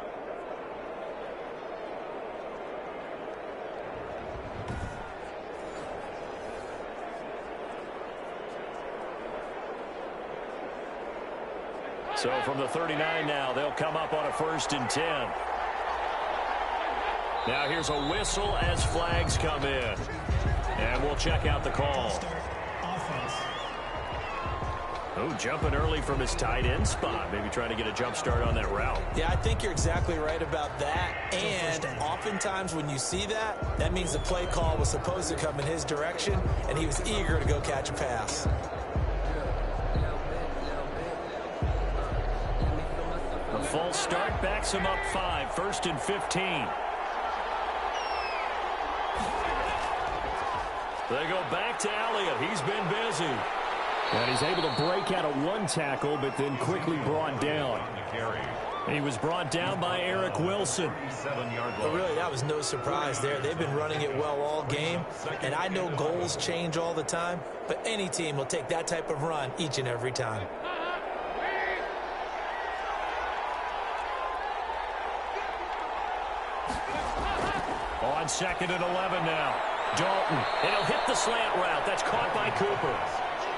So from the 39 now, they'll come up on a 1st and 10. Now here's a whistle as flags come in. And we'll check out the call. Oh, jumping early from his tight end spot. Maybe trying to get a jump start on that route.
Yeah, I think you're exactly right about that. And oftentimes when you see that, that means the play call was supposed to come in his direction, and he was eager to go catch a pass.
A false start backs him up 5, 1st and 15. They go back to Elliott. He's been busy. And he's able to break out of one tackle, but then quickly brought down. He was brought down by Eric Wilson.
But really, that was no surprise there. They've been running it well all game. And I know goals change all the time, but any team will take that type of run each and every time.
On 2nd and 11 now. Dalton, and he'll hit the slant route. That's caught by Cooper.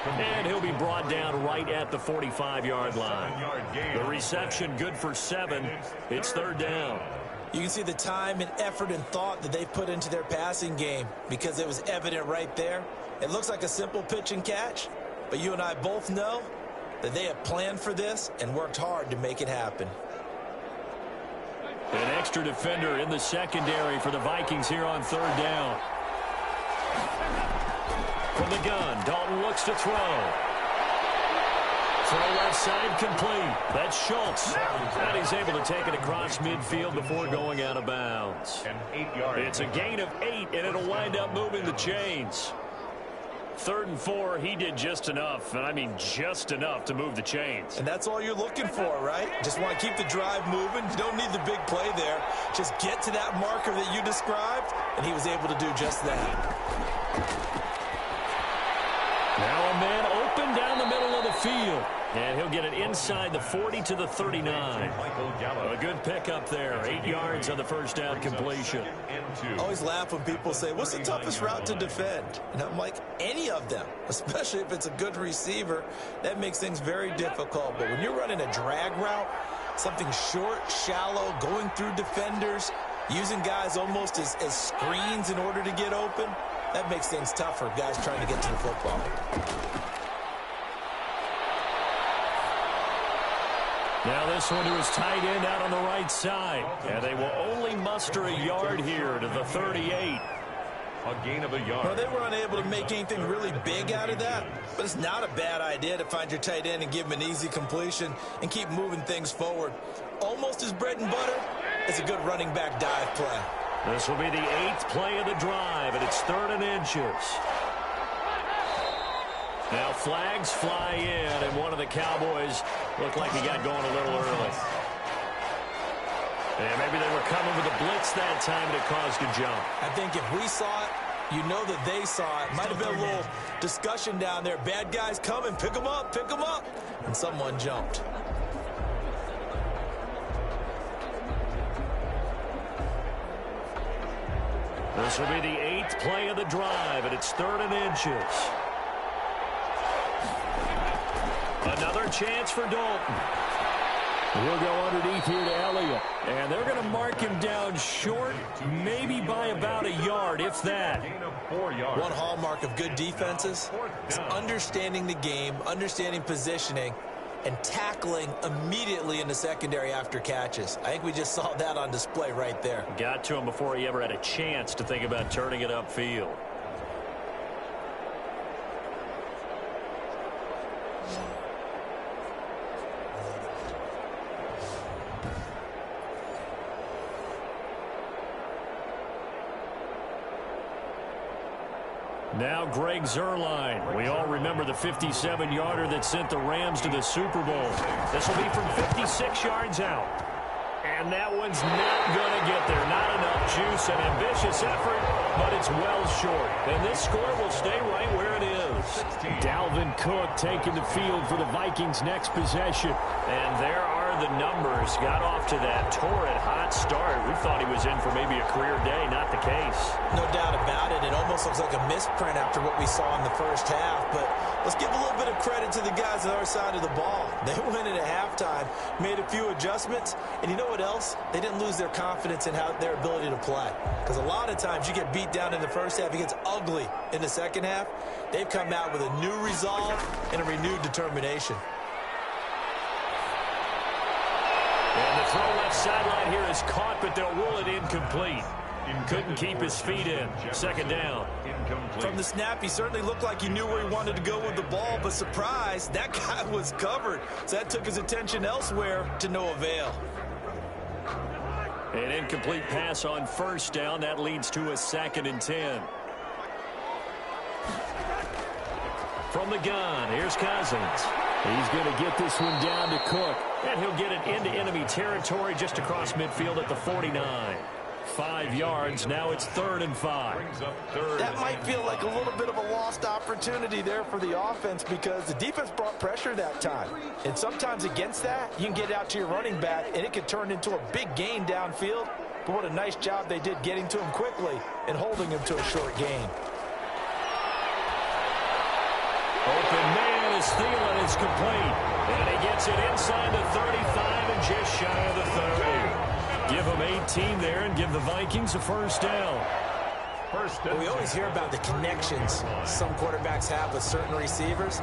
And he'll be brought down right at the 45-yard line. The reception good for 7. It's 3rd down.
You can see the time and effort and thought that they put into their passing game because it was evident right there. It looks like a simple pitch and catch, but you and I both know that they have planned for this and worked hard to make it happen.
An extra defender in the secondary for the Vikings here on 3rd down. From the gun, Dalton looks to throw. Throw left side complete. That's Schultz. And he's able to take it across midfield before going out of bounds. It's a gain of 8, and it'll wind up moving the chains. 3rd and 4, he did just enough, and I mean just enough to move the chains.
And that's all you're looking for, right? Just want to keep the drive moving. You don't need the big play there. Just get to that marker that you described, and he was able to do just that.
Now a man open down the middle of the field. And he'll get it inside the 40 to the 39. A good pickup there. 8 yards on the first down completion.
I always laugh when people say, what's the toughest route to defend? And I'm like, any of them, especially if it's a good receiver. That makes things very difficult. But when you're running a drag route, something short, shallow, going through defenders, using guys almost as screens in order to get open, that makes things tougher, guys trying to get to the football.
Now this one to his tight end out on the right side. And they will only muster a yard here to the 38.
A gain of a yard.
Well, they were unable to make anything really big out of that, but it's not a bad idea to find your tight end and give him an easy completion and keep moving things forward. Almost his bread and butter is a good running back dive play.
This will be the 8th play of the drive, and it's 3rd and inches. Now flags fly in, and one of the Cowboys looked like he got going a little early. And maybe they were coming with a blitz that time, and it caused a jump.
I think if we saw it, you know that they saw it. Might have been a little discussion down there. Bad guys coming, pick them up, pick them up. And someone jumped.
This will be the 8th play of the drive, and it's 3rd and inches. Another chance for Dalton. He'll go underneath here to Elliott. And they're going to mark him down short, maybe by about a yard, if that.
One hallmark of good defenses is understanding the game, understanding positioning, and tackling immediately in the secondary after catches. I think we just saw that on display right there.
Got to him before he ever had a chance to think about turning it upfield. Now Greg Zuerlein. We all remember the 57-yarder that sent the Rams to the Super Bowl. This will be from 56 yards out. And that one's not going to get there. Not enough juice, an ambitious effort, but it's well short. And this score will stay right where it is. Dalvin Cook taking the field for the Vikings' next possession. And there are the numbers, got off to that torrid hot start. We thought he was in for maybe a career day. Not the case.
No doubt about it. It almost looks like a misprint after what we saw in the first half. But let's give a little bit of credit to the guys on our side of the ball. They went in at halftime, made a few adjustments, and you know what else? They didn't lose their confidence in their ability to play. Because a lot of times you get beat down in the first half, it gets ugly in the second half. They've come out with a new resolve and a renewed determination.
And the throw left sideline here is caught, but they'll rule it incomplete. Couldn't keep his feet in. Second down.
From the snap, he certainly looked like he knew where he wanted to go with the ball, but surprise, that guy was covered. So that took his attention elsewhere to no avail.
An incomplete pass on first down. That leads to a 2nd and 10. From the gun, here's Cousins. He's going to get this one down to Cook. And he'll get it into enemy territory just across midfield at the 49. 5 yards. Now it's 3rd and 5.
That might feel like a little bit of a lost opportunity there for the offense because the defense brought pressure that time. And sometimes against that, you can get out to your running back, and it could turn into a big gain downfield. But what a nice job they did getting to him quickly and holding him to a short gain.
Open man is Thielen is complete. And he gets it inside the 35 and just shy of the 30. Give him 18 there and give the Vikings a first down.
Well, we always hear about the connections some quarterbacks have with certain receivers.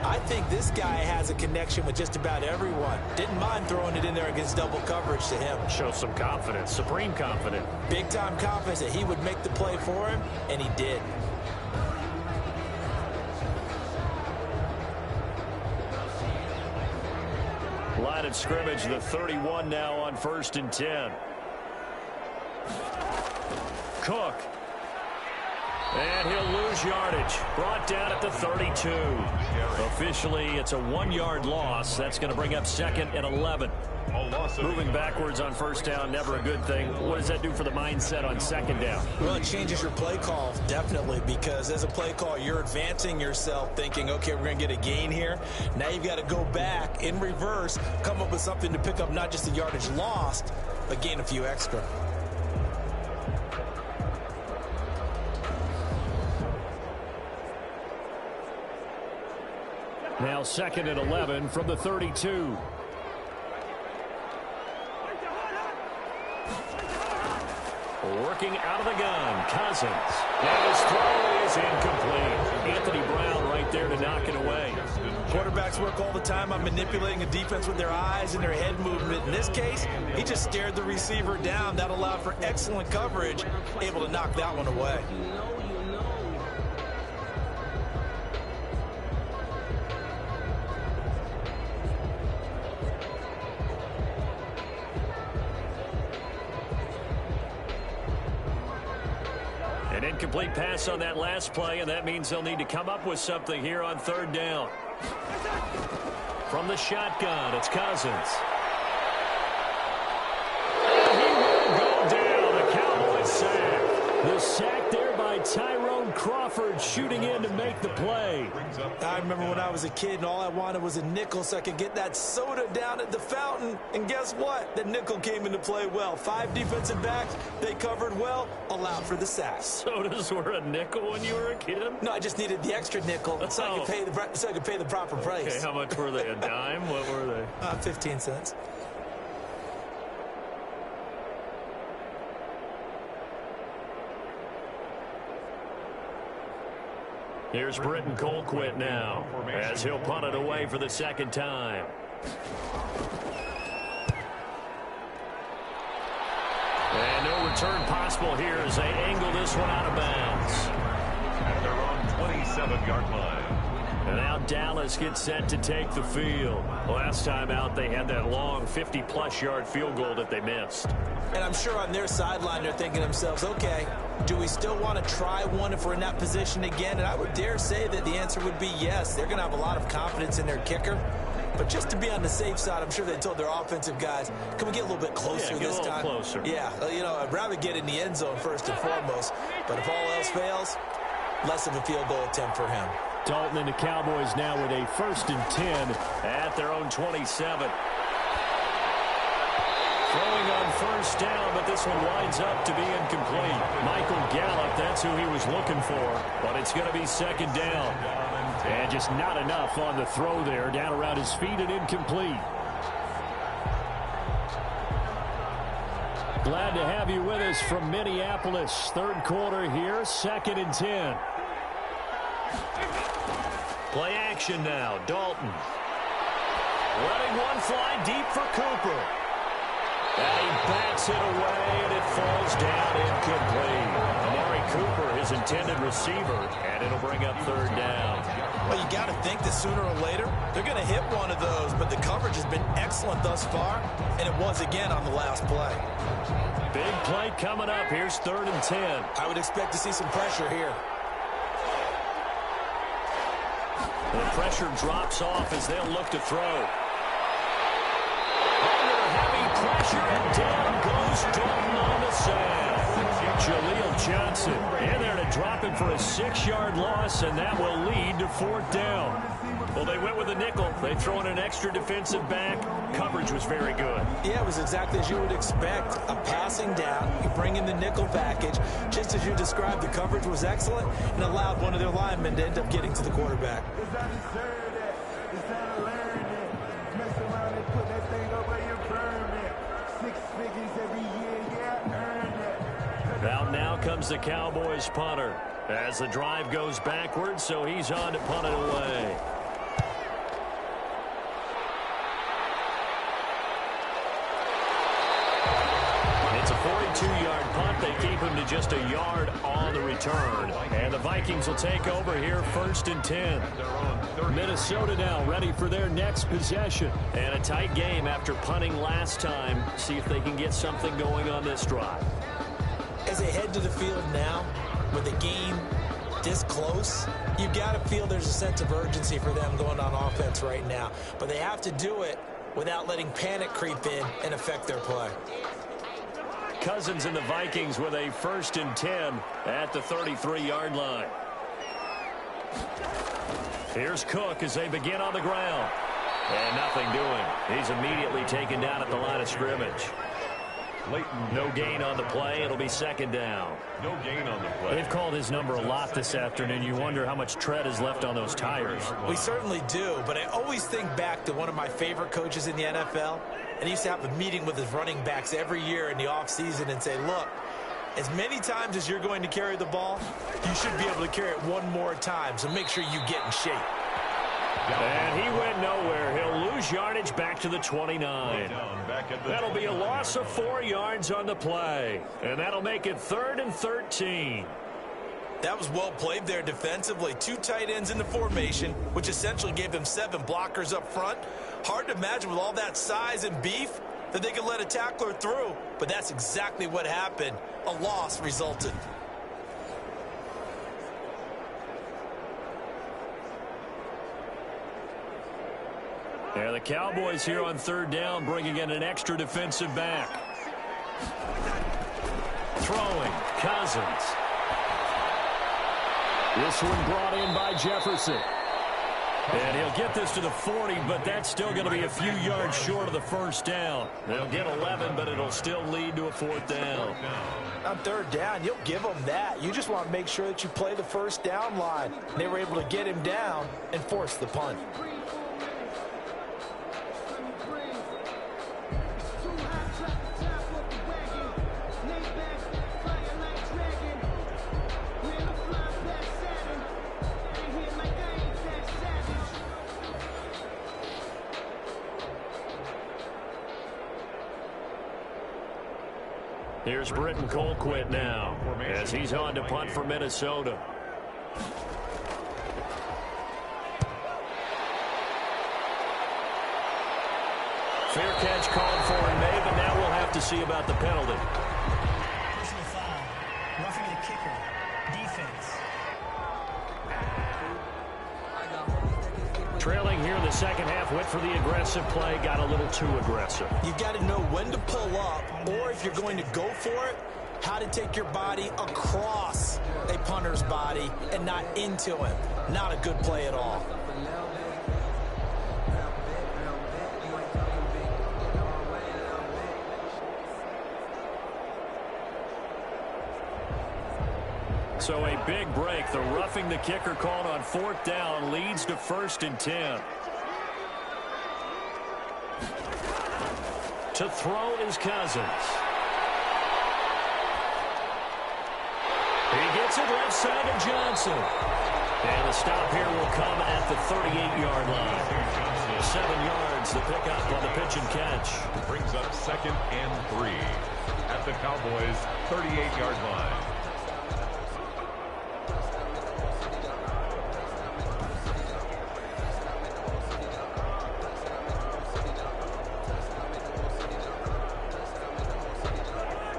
I think this guy has a connection with just about everyone. Didn't mind throwing it in there against double coverage to him.
Shows some confidence, supreme confidence.
Big-time confidence that he would make the play for him, and he did.
Line of scrimmage, the 31 now on 1st and 10. Cook. And he'll lose yardage. Brought down at the 32. Officially, it's a 1-yard loss. That's going to bring up 2nd and 11. Moving backwards on first down, never a good thing. What does that do for the mindset on 2nd down?
Well, it changes your play call, definitely, because as a play call, you're advancing yourself thinking, okay, we're going to get a gain here. Now you've got to go back in reverse, come up with something to pick up not just the yardage lost, but gain a few extra.
Now 2nd and 11 from the 32. Working out of the gun, Cousins. And his throw is incomplete. Anthony Brown right there to knock it away.
Quarterbacks work all the time on manipulating a defense with their eyes and their head movement. In this case, he just stared the receiver down. That allowed for excellent coverage, able to knock that one away.
An incomplete pass on that last play, and that means they'll need to come up with something here on 3rd down. From the shotgun, it's Cousins. He will go down. The Cowboys sack. The sack there by Tyrone Crawford shooting in to make the play.
I remember when I was a kid and all I wanted was a nickel so I could get that soda down at the fountain. And guess what? The nickel came into play well. 5 defensive backs, they covered well, allowed for the sack.
Sodas were a nickel when you were a kid?
No, I just needed the extra nickel so I could pay the proper price.
Okay, how much were they? A dime? What were they?
15 cents.
Here's Britton Colquitt now as he'll punt it away for the 2nd time. And no return possible here as they angle this one out of bounds.
At their own 27-yard line.
And now Dallas gets set to take the field. Last time out, they had that long 50-plus yard field goal that they missed.
And I'm sure on their sideline, they're thinking to themselves, okay, do we still want to try one if we're in that position again? And I would dare say that the answer would be yes. They're going to have a lot of confidence in their kicker. But just to be on the safe side, I'm sure they told their offensive guys, can we get a little bit closer this time?
Closer.
Yeah, you know, I'd rather get in the end zone first and foremost. But if all else fails, less of a field goal attempt for him.
Dalton and the Cowboys now with a 1st and 10 at their own 27. Throwing on first down, but this one winds up to be incomplete. Michael Gallup, that's who he was looking for, but it's going to be second down. And just not enough on the throw there, down around his feet and incomplete. Glad to have you with us from Minneapolis. Third quarter here, 2nd and 10. Play action now, Dalton. Letting one fly deep for Cooper. And he bats it away, and it falls down incomplete. Amari Cooper, his intended receiver, and it'll bring up third down.
Well, you got to think that sooner or later they're going to hit one of those, but the coverage has been excellent thus far, and it was again on the last play.
Big play coming up. Here's 3rd and 10.
I would expect to see some pressure here.
The pressure drops off as they'll look to throw. Pressure, and down goes Dalton on the sand. Jaleel Johnson in there to drop him for a 6-yard loss, and that will lead to 4th down. Well, they went with a nickel. They throw in an extra defensive back. Coverage was very good.
Yeah, it was exactly as you would expect. A passing down, you bring in the nickel package. Just as you described, the coverage was excellent and allowed one of their linemen to end up getting to the quarterback.
Now comes the Cowboys punter as the drive goes backwards, so he's on to punt it away. It's a 42-yard punt. They keep him to just a yard on the return. And the Vikings will take over here 1st and 10. Minnesota now ready for their next possession. And a tight game after punting last time. See if they can get something going on this drive.
As they head to the field now, with the game this close, you've got to feel there's a sense of urgency for them going on offense right now. But they have to do it without letting panic creep in and affect their play.
Cousins and the Vikings with a 1st and 10 at the 33-yard line. Here's Cook as they begin on the ground. And nothing doing. He's immediately taken down at the line of scrimmage. No gain on the play. It'll be 2nd down.
No gain on the play.
They've called his number a lot this afternoon. You wonder how much tread is left on those tires.
We certainly do, but I always think back to one of my favorite coaches in the NFL, and he used to have a meeting with his running backs every year in the offseason and say, look, as many times as you're going to carry the ball, you should be able to carry it one more time, so make sure you get in shape.
And he went nowhere. He'll lose yardage back to the 29. That'll be a loss of 4 yards on the play. And that'll make it 3rd and 13.
That was well played there defensively. 2 tight ends in the formation, which essentially gave them 7 blockers up front. Hard to imagine with all that size and beef that they could let a tackler through. But that's exactly what happened. A loss resulted.
Yeah, the Cowboys here on 3rd down, bringing in an extra defensive back. Throwing, Cousins. This one brought in by Jefferson. And he'll get this to the 40, but that's still going to be a few yards short of the 1st down. They'll get 11, but it'll still lead to a 4th down.
On 3rd down, you'll give them that. You just want to make sure that you play the 1st down line. They were able to get him down and force the punt.
Here's Britton Colquitt now as he's on to punt for Minnesota. Fair catch called for and made, but now we'll have to see about the penalty.
Personal foul. Roughing the kicker. Defense.
Trailing here in the 2nd half, went for the aggressive play, got a little too aggressive.
You've got to know when to pull up, or if you're going to go for it, how to take your body across a punter's body and not into him. Not a good play at all.
So a big break. The roughing the kicker called on 4th down leads to 1st and 10. To throw is Cousins. He gets it left side to Johnson. And the stop here will come at the 38-yard line. 7 yards, the pickup on the pitch and catch.
Brings up 2nd and 3 at the Cowboys' 38-yard line.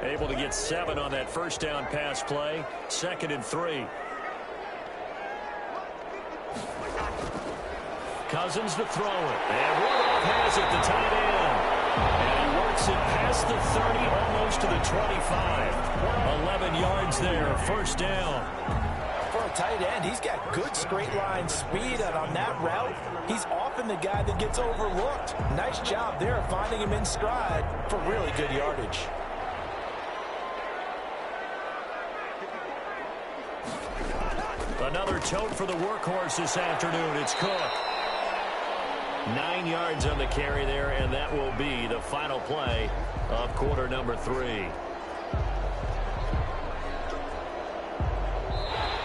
Able to get 7 on that first down pass play. 2nd and 3. Cousins to throw it. And Rudolph has it, the tight end. And he works it past the 30, almost to the 25. 11 yards there, 1st down.
For a tight end, he's got good straight line speed, and on that route, he's often the guy that gets overlooked. Nice job there of finding him in stride for really good yardage.
Another tote for the workhorse this afternoon. It's Cook. 9 yards on the carry there, and that will be the final play of quarter number 3.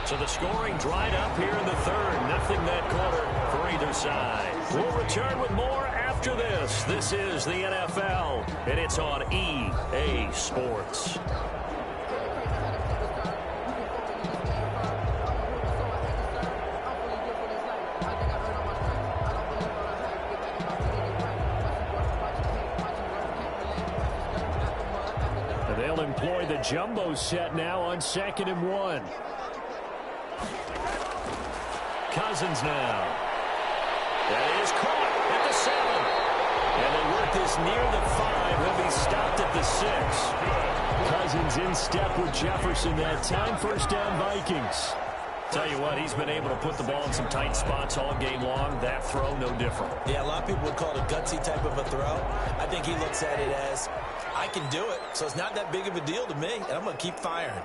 So the scoring dried up here in the 3rd. Nothing that quarter for either side. We'll return with more after this. This is the NFL, and it's on EA Sports. They'll employ the jumbo set now on 2nd and 1. Cousins now. That is caught at the 7. And they work this near the 5. He'll be stopped at the 6. Cousins in step with Jefferson that time. 1st down Vikings. Tell you what, he's been able to put the ball in some tight spots all game long. That throw, no different.
Yeah, a lot of people would call it a gutsy type of a throw. I think he looks at it as, I can do it, so it's not that big of a deal to me, and I'm going to keep firing.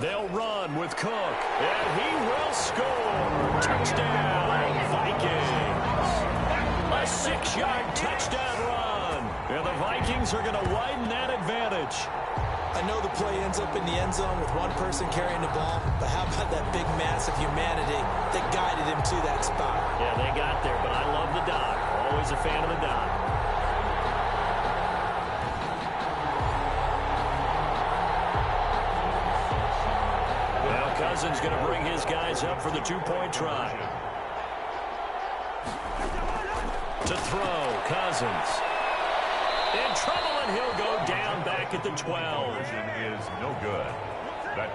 They'll run with Cook, and he will score. Touchdown, Vikings. A 6-yard touchdown run. And the Vikings are going to widen that advantage.
I know the play ends up in the end zone with one person carrying the ball, but how about that big mass of humanity that guided him to that spot?
Yeah, they got there, but I love the dot. Always a fan of the dot. Now Cousins going to bring his guys up for the 2-point try. To throw, Cousins. In trouble, and he'll go down back at the 12.
Is no good.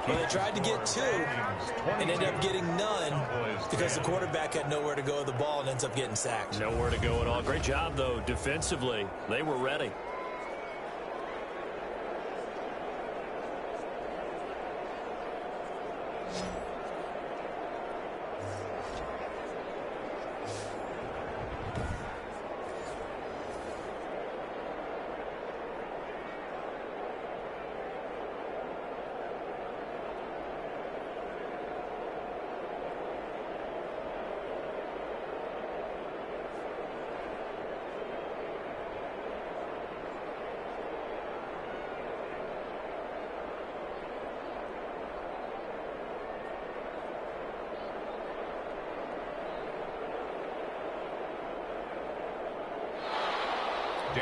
Well, they tried to get 2 and ended up getting none because the quarterback had nowhere to go with the ball and ends up getting sacked.
Nowhere to go at all. Great job, though, defensively. They were ready.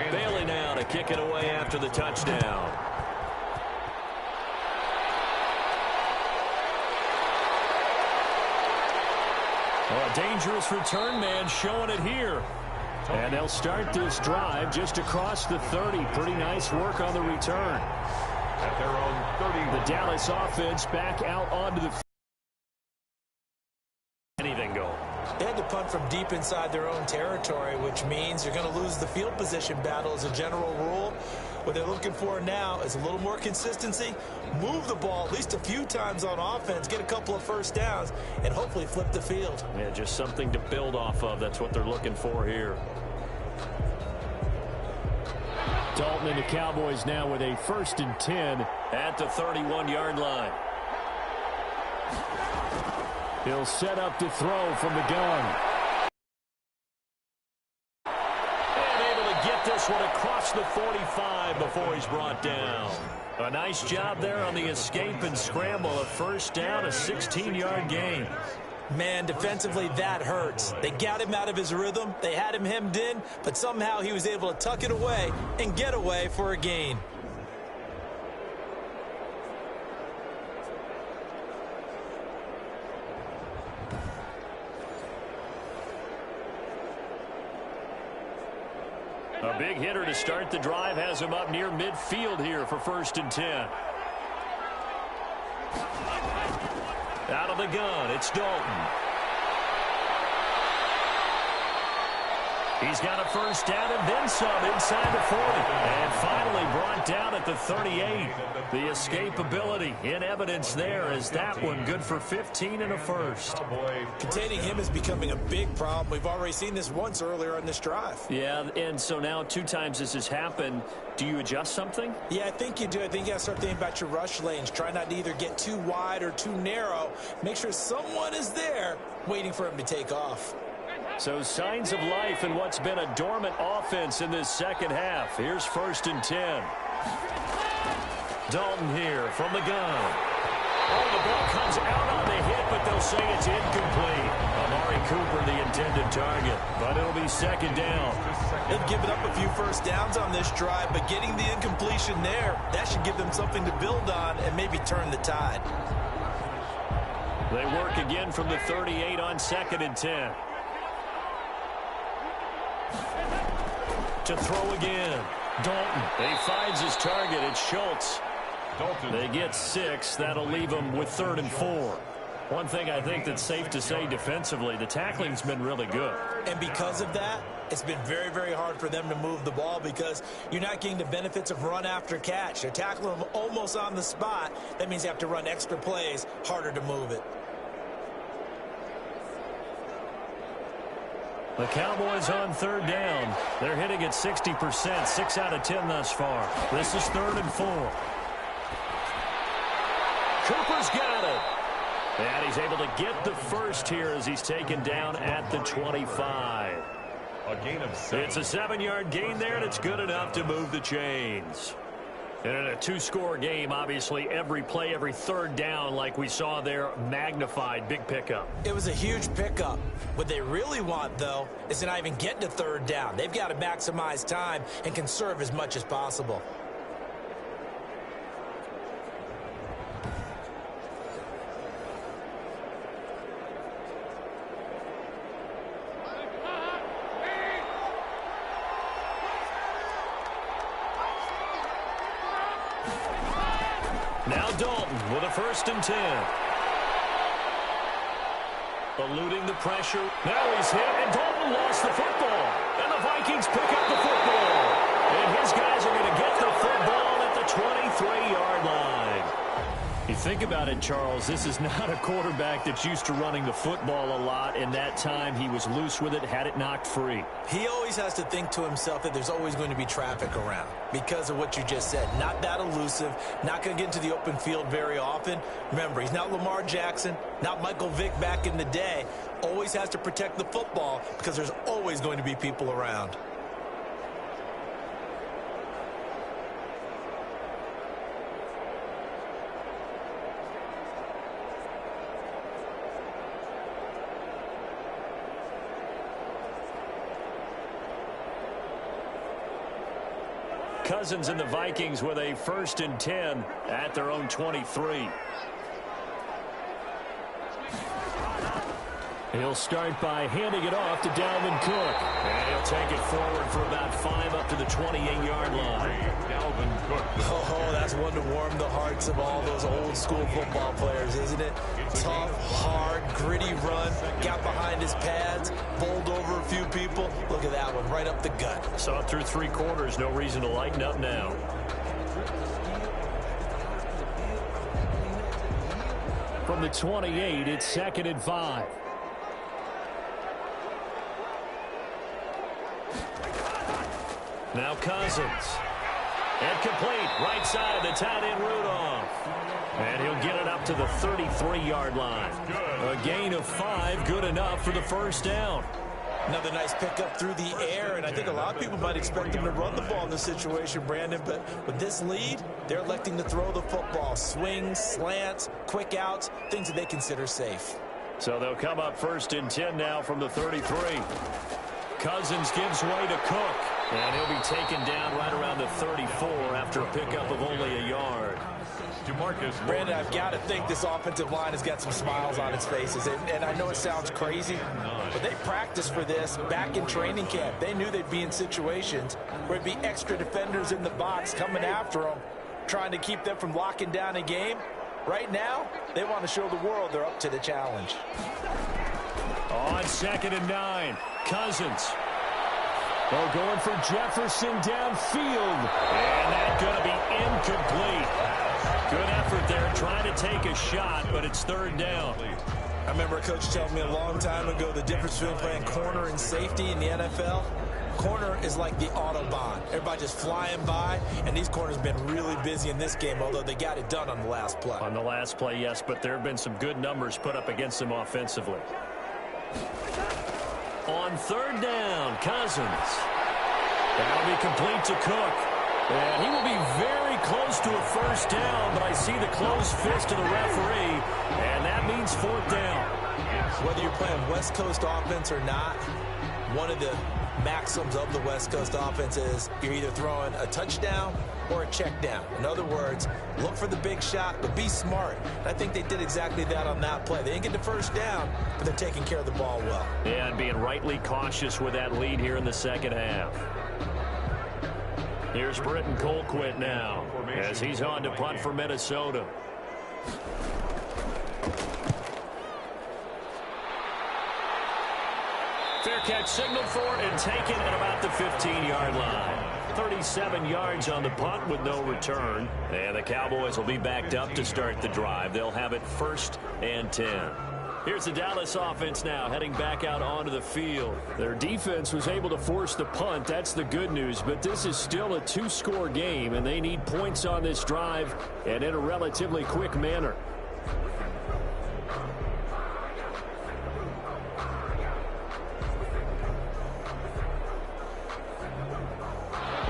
Bailey now to kick it away after the touchdown. Oh, a dangerous return man showing it here. And they'll start this drive just across the 30. Pretty nice work on the return.
At their own 30.
The Dallas offense back out onto the field. Anything going.
They had to punt from deep inside their own territory, which means you're going to lose the field position battle as a general rule. What they're looking for now is a little more consistency, move the ball at least a few times on offense, get a couple of first downs, and hopefully flip the field.
Yeah, just something to build off of. That's what they're looking for here. Dalton and the Cowboys now with a 1st and 10 at the 31-yard line. He'll set up to throw from the gun. And able to get this one across the 45 before he's brought down. A nice job there on the escape and scramble. A 1st down, a 16-yard gain.
Man, defensively, that hurts. They got him out of his rhythm. They had him hemmed in, but somehow he was able to tuck it away and get away for a gain.
A big hitter to start the drive has him up near midfield here for 1st and 10. Out of the gun, it's Dalton. He's got a 1st down and then some inside the 40. And finally brought down at the 38. The escapability in evidence there is that one good for 15 and a 1st.
Containing him is becoming a big problem. We've already seen this once earlier on this drive.
Yeah, and so now 2 times this has happened. Do you adjust something?
Yeah, I think you do. I think you got to start thinking about your rush lanes. Try not to either get too wide or too narrow. Make sure someone is there waiting for him to take off.
So signs of life in what's been a dormant offense in this 2nd half. Here's 1st and 10. Dalton here from the gun. Oh, the ball comes out on the hit, but they'll say it's incomplete. Amari Cooper, the intended target, but it'll be 2nd down.
They've given up a few 1st downs on this drive, but getting the incompletion there, that should give them something to build on and maybe turn the tide.
They work again from the 38 on 2nd and 10. To throw again. Dalton. He finds his target. It's Schultz. Dalton. They get 6. That'll leave them with 3rd and 4. One thing I think that's safe to say defensively, the tackling's been really good.
And because of that, it's been very, very hard for them to move the ball because you're not getting the benefits of run after catch. They're tackling them almost on the spot. That means you have to run extra plays, harder to move it.
The Cowboys on 3rd down. They're hitting at 60%, 6 out of 10 thus far. This is 3rd and 4. Cooper's got it. And he's able to get the 1st here as he's taken down at the 25.
A gain of 7.
It's a 7-yard gain there, and it's good enough to move the chains. And in a 2-score game, obviously, every play, every 3rd down, like we saw there, magnified. Big pickup.
It was a huge pickup. What they really want, though, is to not even get to 3rd down. They've got to maximize time and conserve as much as possible.
Now Dalton with a 1st and 10. Eluding the pressure. Now he's hit, and Dalton lost the football. And the Vikings pick up the football. And his guys are going to get the football at the 23-yard line. You think about it, Charles, this is not a quarterback that's used to running the football a lot. In that time, he was loose with it, had it knocked free.
He always has to think to himself that there's always going to be traffic around because of what you just said. Not that elusive, not going to get into the open field very often. Remember, he's not Lamar Jackson, not Michael Vick back in the day. Always has to protect the football because there's always going to be people around.
Cousins and the Vikings with a 1st and 10 at their own 23. He'll start by handing it off to Dalvin Cook. And he'll take it forward for about 5 up to the 28-yard line.
Dalvin Cook.
Oh, that's one to warm the hearts of all those old school football players, isn't it? Tough, hard, gritty run. Got behind his pads, bowled over a few people. Look at that one, right up the gut.
Saw it through 3 quarters. No reason to lighten up now. From the 28, it's 2nd and 5. Now Cousins. And complete, right side, the tight end Rudolph. And he'll get it up to the 33-yard line. A gain of 5, good enough for the first down.
Another nice pickup through the air, and I think a lot of people might expect them to run the ball in this situation, Brandon, but with this lead, they're electing to throw the football. Swings, slants, quick outs, things that they consider safe.
So they'll come up 1st and 10 now from the 33. Cousins gives way to Cook, and he'll be taken down right around the 34 after a pickup of only a yard.
Brandon, I've got to think this offensive line has got some smiles on its faces. And I know it sounds crazy, but they practiced for this back in training camp. They knew they'd be in situations where it'd be extra defenders in the box coming after them, trying to keep them from locking down a game. Right now, they want to show the world they're up to the challenge.
On 2nd and 9, Cousins. They're going for Jefferson downfield. And that's going to be incomplete. Good effort there, trying to take a shot, but it's 3rd down.
I remember a coach telling me a long time ago the difference between playing corner and safety in the NFL. Corner is like the Autobahn. Everybody just flying by, and these corners have been really busy in this game, although they got it done on the last play.
On the last play, yes, but there have been some good numbers put up against them offensively. On 3rd down, Cousins. That'll be complete to Cook. And he will be very close to a first down, but I see the closed fist of the referee, and that means 4th down.
Whether you're playing West Coast offense or not, one of the maxims of the West Coast offense is you're either throwing a touchdown or a check down. In other words, look for the big shot, but be smart. And I think they did exactly that on that play. They didn't get the first down, but they're taking care of the ball well.
Yeah, and being rightly cautious with that lead here in the second half. Here's Britton Colquitt now as he's on to punt for Minnesota. Fair catch signaled for and taken at about the 15-yard line. 37 yards on the punt with no return. And the Cowboys will be backed up to start the drive. They'll have it 1st and 10. Here's the Dallas offense now heading back out onto the field. Their defense was able to force the punt. That's the good news. But this is still a 2-score game, and they need points on this drive and in a relatively quick manner.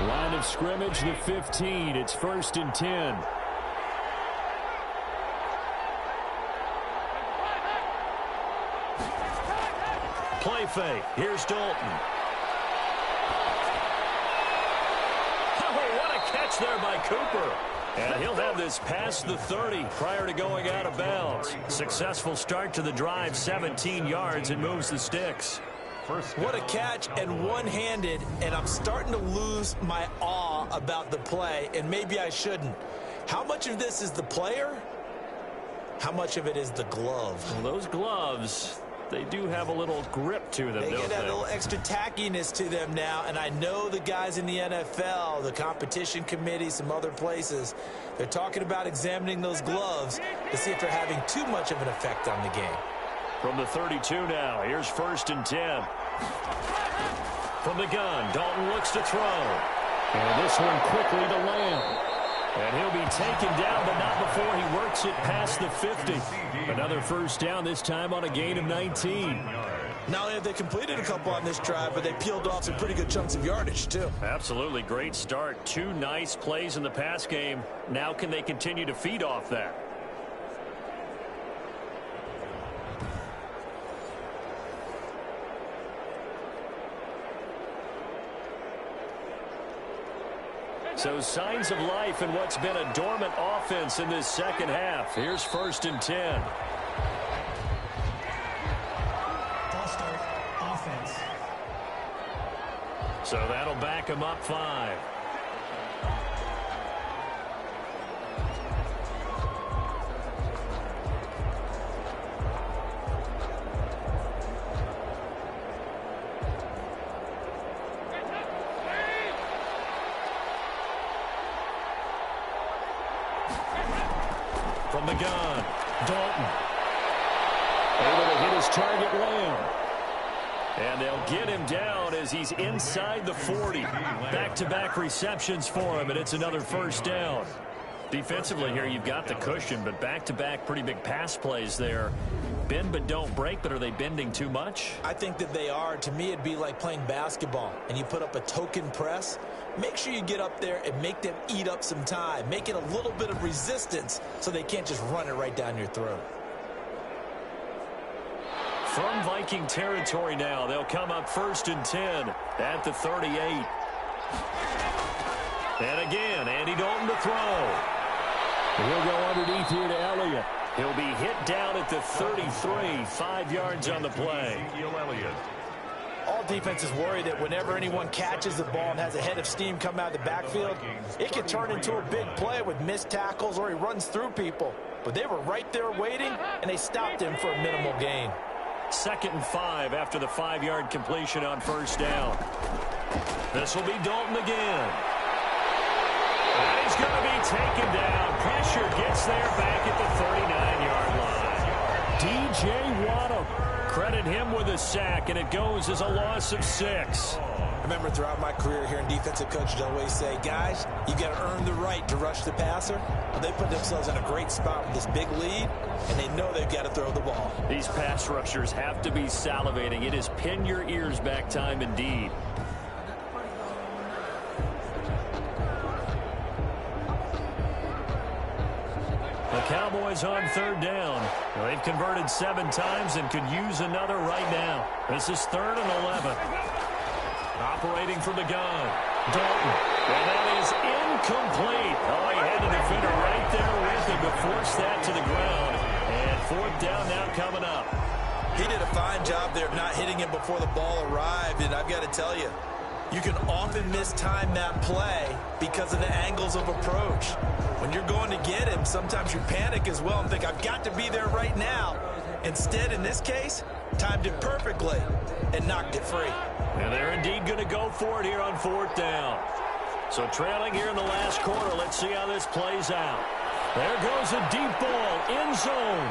Line of scrimmage, the 15. It's 1st and 10. Play fake. Here's Dalton. Oh, what a catch there by Cooper. And he'll have this past the 30 prior to going out of bounds. Successful start to the drive, 17 yards, and moves the sticks.
What a catch, and one-handed, and I'm starting to lose my awe about the play, and maybe I shouldn't. How much of this is the player? How much of it is the glove?
Well, those gloves, they do have a little grip to them,
They
don't
get
they?
that little extra tackiness to them now, and I know the guys in the NFL, the competition committee, some other places, they're talking about examining those gloves to see if they're having too much of an effect on the game.
From the 32 now, here's 1st and 10. From the gun, Dalton looks to throw. And this one quickly to Lamb. And he'll be taken down, but not before he works it past the 50. Another first down, this time on a gain of 19.
Not only have they completed a couple on this drive, but they peeled off some pretty good chunks of yardage, too.
Absolutely great start. 2 nice plays in the pass game. Now can they continue to feed off that? So signs of life in what's been a dormant offense in this second half. Here's 1st and 10.
False start, offense.
So that'll back him up 5. From the gun, Dalton. Able to hit his target, Lamb. And they'll get him down as he's inside the 40. Back-to-back receptions for him, and it's another first down. Defensively here, you've got the cushion, but back-to-back pretty big pass plays there. Bend but don't break, but are they bending too much?
I think that they are. To me, it'd be like playing basketball, and you put up a token press. Make sure you get up there and make them eat up some time. Make it a little bit of resistance so they can't just run it right down your throat.
From Viking territory now, they'll come up 1st and 10 at the 38. And again, Andy Dalton to throw.
He'll go underneath here to Elliott.
He'll be hit down at the 33, 5 yards on the play.
All defenses worry that whenever anyone catches the ball and has a head of steam come out of the backfield, it can turn into a big play with missed tackles or he runs through people. But they were right there waiting, and they stopped him for a minimal gain.
2nd and 5 after the 5-yard completion on 1st down. This will be Dalton again. And he's going to be taken down. Pressure gets there back at the 39-yard line.
DJ Waddle.
Credit him with a sack, and it goes as a loss of 6.
I remember throughout my career hearing defensive coaches always say, guys, you got to earn the right to rush the passer. Well, they put themselves in a great spot with this big lead, and they know they've got to throw the ball.
These pass rushers have to be salivating. It is pin your ears back time indeed. The Cowboys on 3rd down. They've converted 7 times and could use another right now. This is 3rd and 11. Operating from the gun. Dalton. And that is incomplete. Oh, he had the defender right there with him to force that to the ground. And 4th down now coming up.
He did a fine job there of not hitting him before the ball arrived, and I've got to tell you, you can often mistime that play because of the angles of approach. When you're going to get him, sometimes you panic as well and think, I've got to be there right now. Instead, in this case, timed it perfectly and knocked it free.
And they're indeed going to go for it here on 4th down. So trailing here in the last quarter, let's see how this plays out. There goes a deep ball, end zone.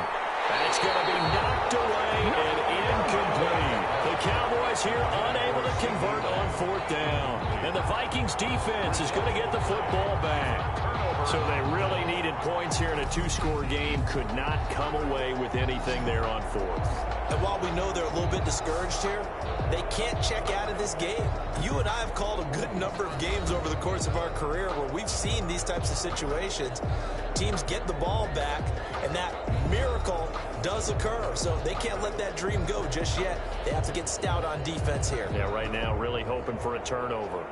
That's going to be knocked away and incomplete. The Cowboys here unable to convert on 4th down. And the Vikings defense is going to get the football back. So they really needed points here in a 2-score game. Could not come away with anything there on 4th.
And while we know they're a little bit discouraged here, they can't check out of this game. You and I have called a good number of games over the course of our career where we've seen these types of situations. Teams get the ball back, and that miracle does occur. So they can't let that dream go just yet. They have to get stout on defense here.
Yeah, right now really hoping for a turnover.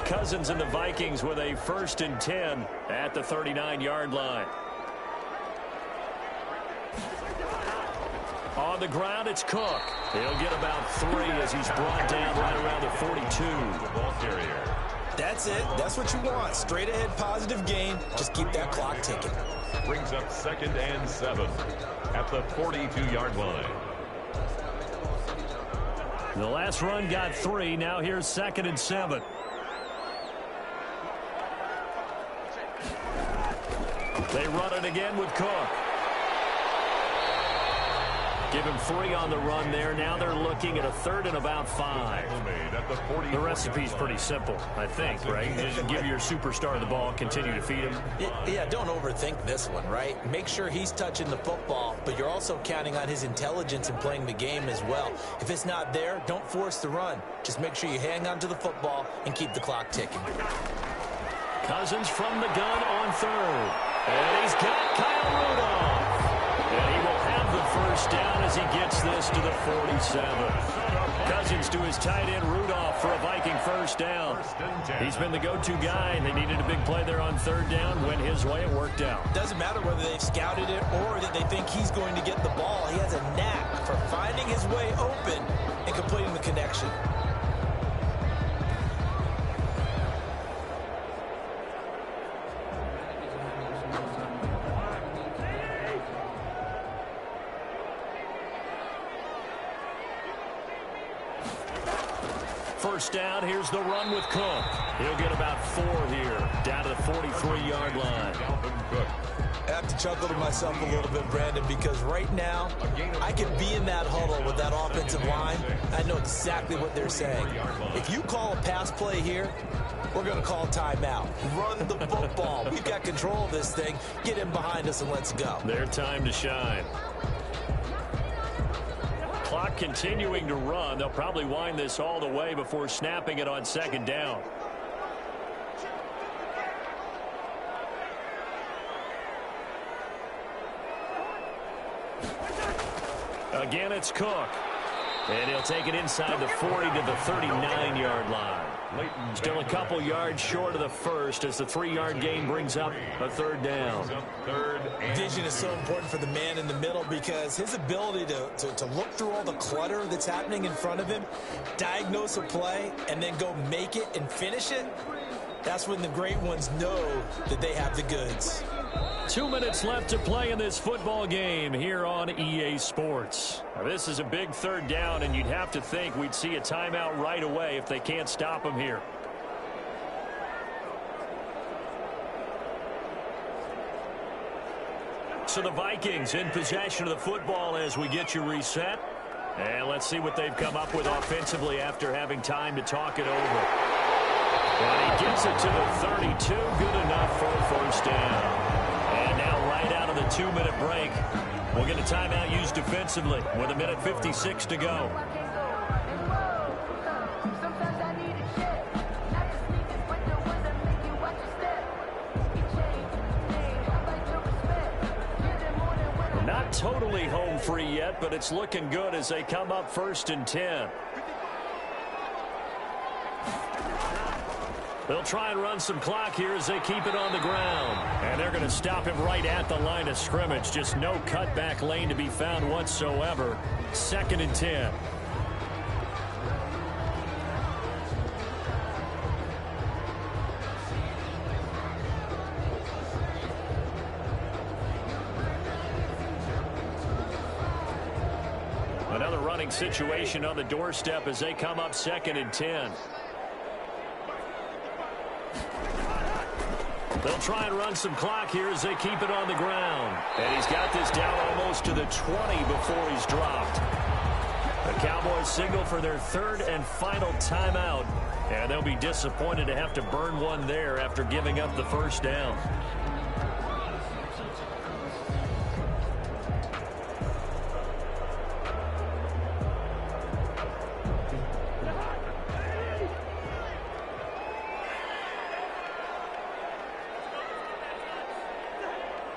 Cousins and the Vikings with a 1st and 10 at the 39-yard line. On the ground, it's Cook. He'll get about 3 as he's brought down right around the 42.
Ball carrier.
That's it. That's what you want. Straight ahead positive gain. Just keep that clock ticking.
Brings up 2nd and 7 at the 42-yard line.
The last run got 3. Now here's 2nd and 7. They run it again with Cook. Give him 3 on the run there. Now they're looking at a 3rd and about 5. The recipe's pretty simple, I think, right? Just give your superstar the ball, continue to feed him.
Yeah, don't overthink this one, right? Make sure he's touching the football, but you're also counting on his intelligence in playing the game as well. If it's not there, don't force the run. Just make sure you hang on to the football and keep the clock ticking.
Cousins from the gun on 3rd. And he's got Kyle Rudolph. And he will have the 1st down as he gets this to the 47. Cousins to his tight end Rudolph for a Viking 1st down. He's been the go-to guy, and they needed a big play there on 3rd down. Went his way, it worked out.
Doesn't matter whether they've scouted it or that they think he's going to get the ball. He has a knack for finding his way open and completing the connection.
first down. Here's the run with Cook. He'll get about 4 here, down to the 43-yard line.
I have to chuckle to myself a little bit, Brandon, because right now I could be in that huddle with that offensive line. I know exactly what they're saying. If you call a pass play here, we're going to call timeout. Run the football. We've got control of this thing. Get in behind us and let's go.
Their time to shine. Clock continuing to run. They'll probably wind this all the way before snapping it on second down. Again, it's Cook. And he'll take it inside the 40 to the 39-yard line. Still a couple yards short of the first as the 3-yard gain brings up a third down.
Vision is so important for the man in the middle because his ability to look through all the clutter that's happening in front of him, diagnose a play, and then go make it and finish it, that's when the great ones know that they have the goods.
2 minutes left to play in this football game here on EA Sports. Now, this is a big third down, and you'd have to think we'd see a timeout right away if they can't stop him here. So the Vikings in possession of the football as we get you reset. And let's see what they've come up with offensively after having time to talk it over. And he gets it to the 32. Good enough for a first down. And now right out of the 2-minute break, we'll get a timeout used defensively with 1:56 to go. Not totally home free yet, but it's looking good as they come up 1st and 10. They'll try and run some clock here as they keep it on the ground. And they're going to stop him right at the line of scrimmage. Just no cutback lane to be found whatsoever. 2nd and 10. Another running situation on the doorstep as they come up 2nd and 10. They'll try and run some clock here as they keep it on the ground. And he's got this down almost to the 20 before he's dropped. The Cowboys signal for their 3rd and final timeout. And they'll be disappointed to have to burn one there after giving up the first down.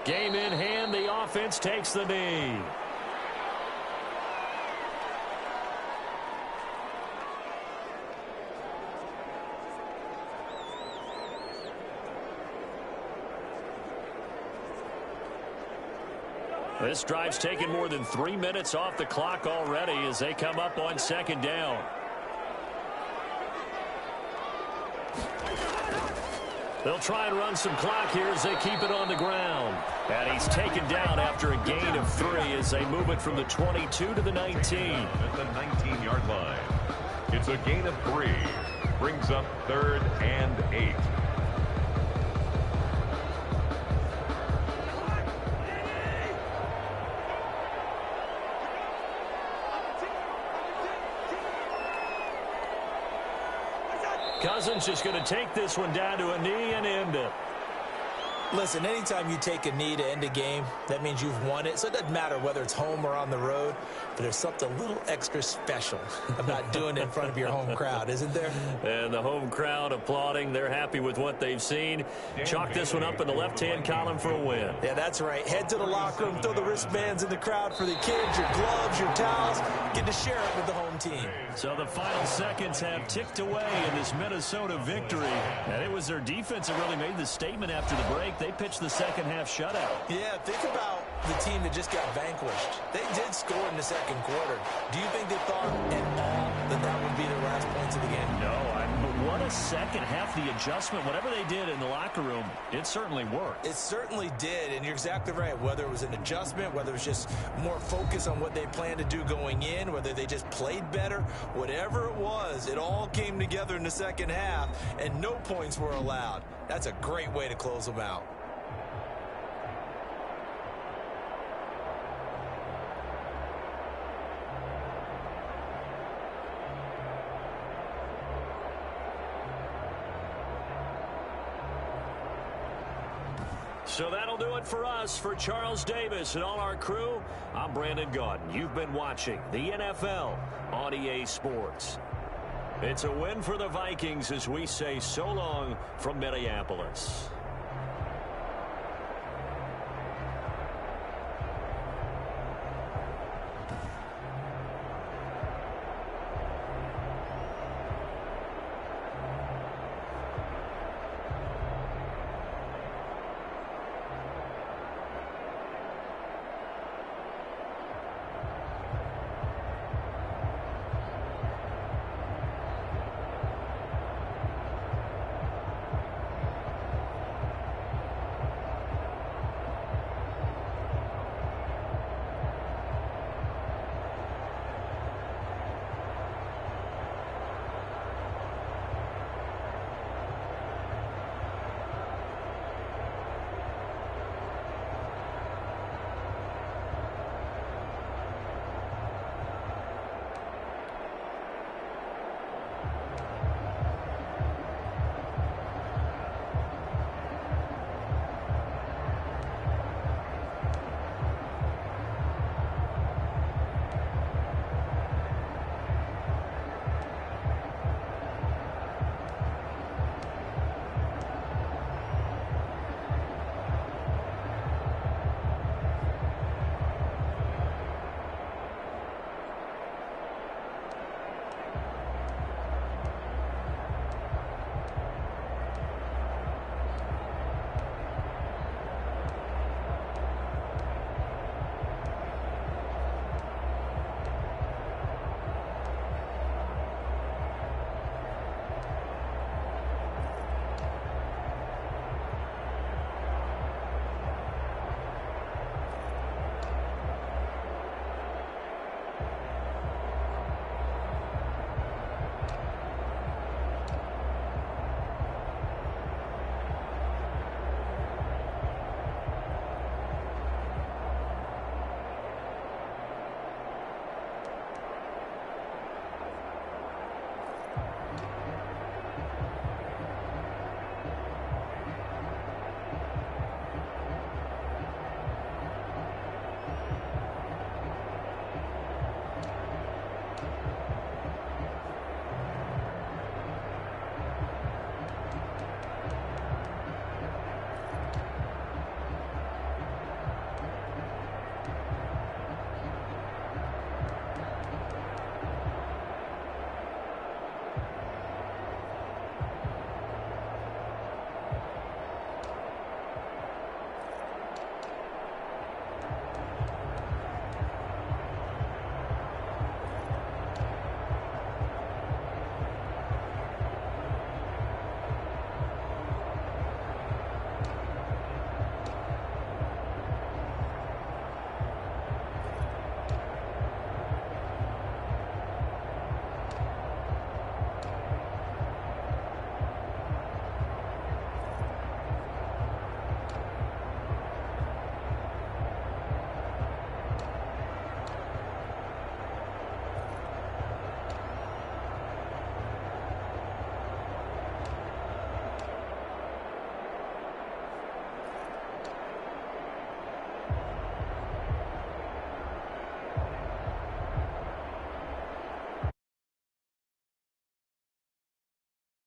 Game in hand, the offense takes the knee. This drive's taken more than 3 minutes off the clock already as they come up on 2nd down. They'll try and run some clock here as they keep it on the ground. And he's taken down after a gain of 3 as they move it from the 22 to the 19.
At the 19-yard line. It's a gain of 3. Brings up 3rd and 8.
Cousins just going to take this one down to a knee and end it.
Listen, anytime you take a knee to end a game, that means you've won it. So it doesn't matter whether it's home or on the road, but there's something a little extra special about doing it in front of your home crowd, isn't there?
And the home crowd applauding. They're happy with what they've seen. Chalk this one up in the left-hand column for a win.
Yeah, that's right. Head to the locker room, throw the wristbands in the crowd for the kids, your gloves, your towels. Get to share it with the home team.
So the final seconds have ticked away in this Minnesota victory. And it was their defense that really made the statement after the break. They pitched the second half shutout.
Yeah, think about the team that just got vanquished. They did score in the second quarter. Do you think they thought at all that that would be their last points of the game?
No, what a second half. The adjustment, whatever they did in the locker room, it certainly worked.
It certainly did, and you're exactly right. Whether it was an adjustment, whether it was just more focus on what they planned to do going in, whether they just played better, whatever it was, it all came together in the second half, and no points were allowed. That's a great way to close them out.
So that'll do it for us. For Charles Davis and all our crew, I'm Brandon Gaudin. You've been watching the NFL on EA Sports. It's a win for the Vikings as we say so long from Minneapolis.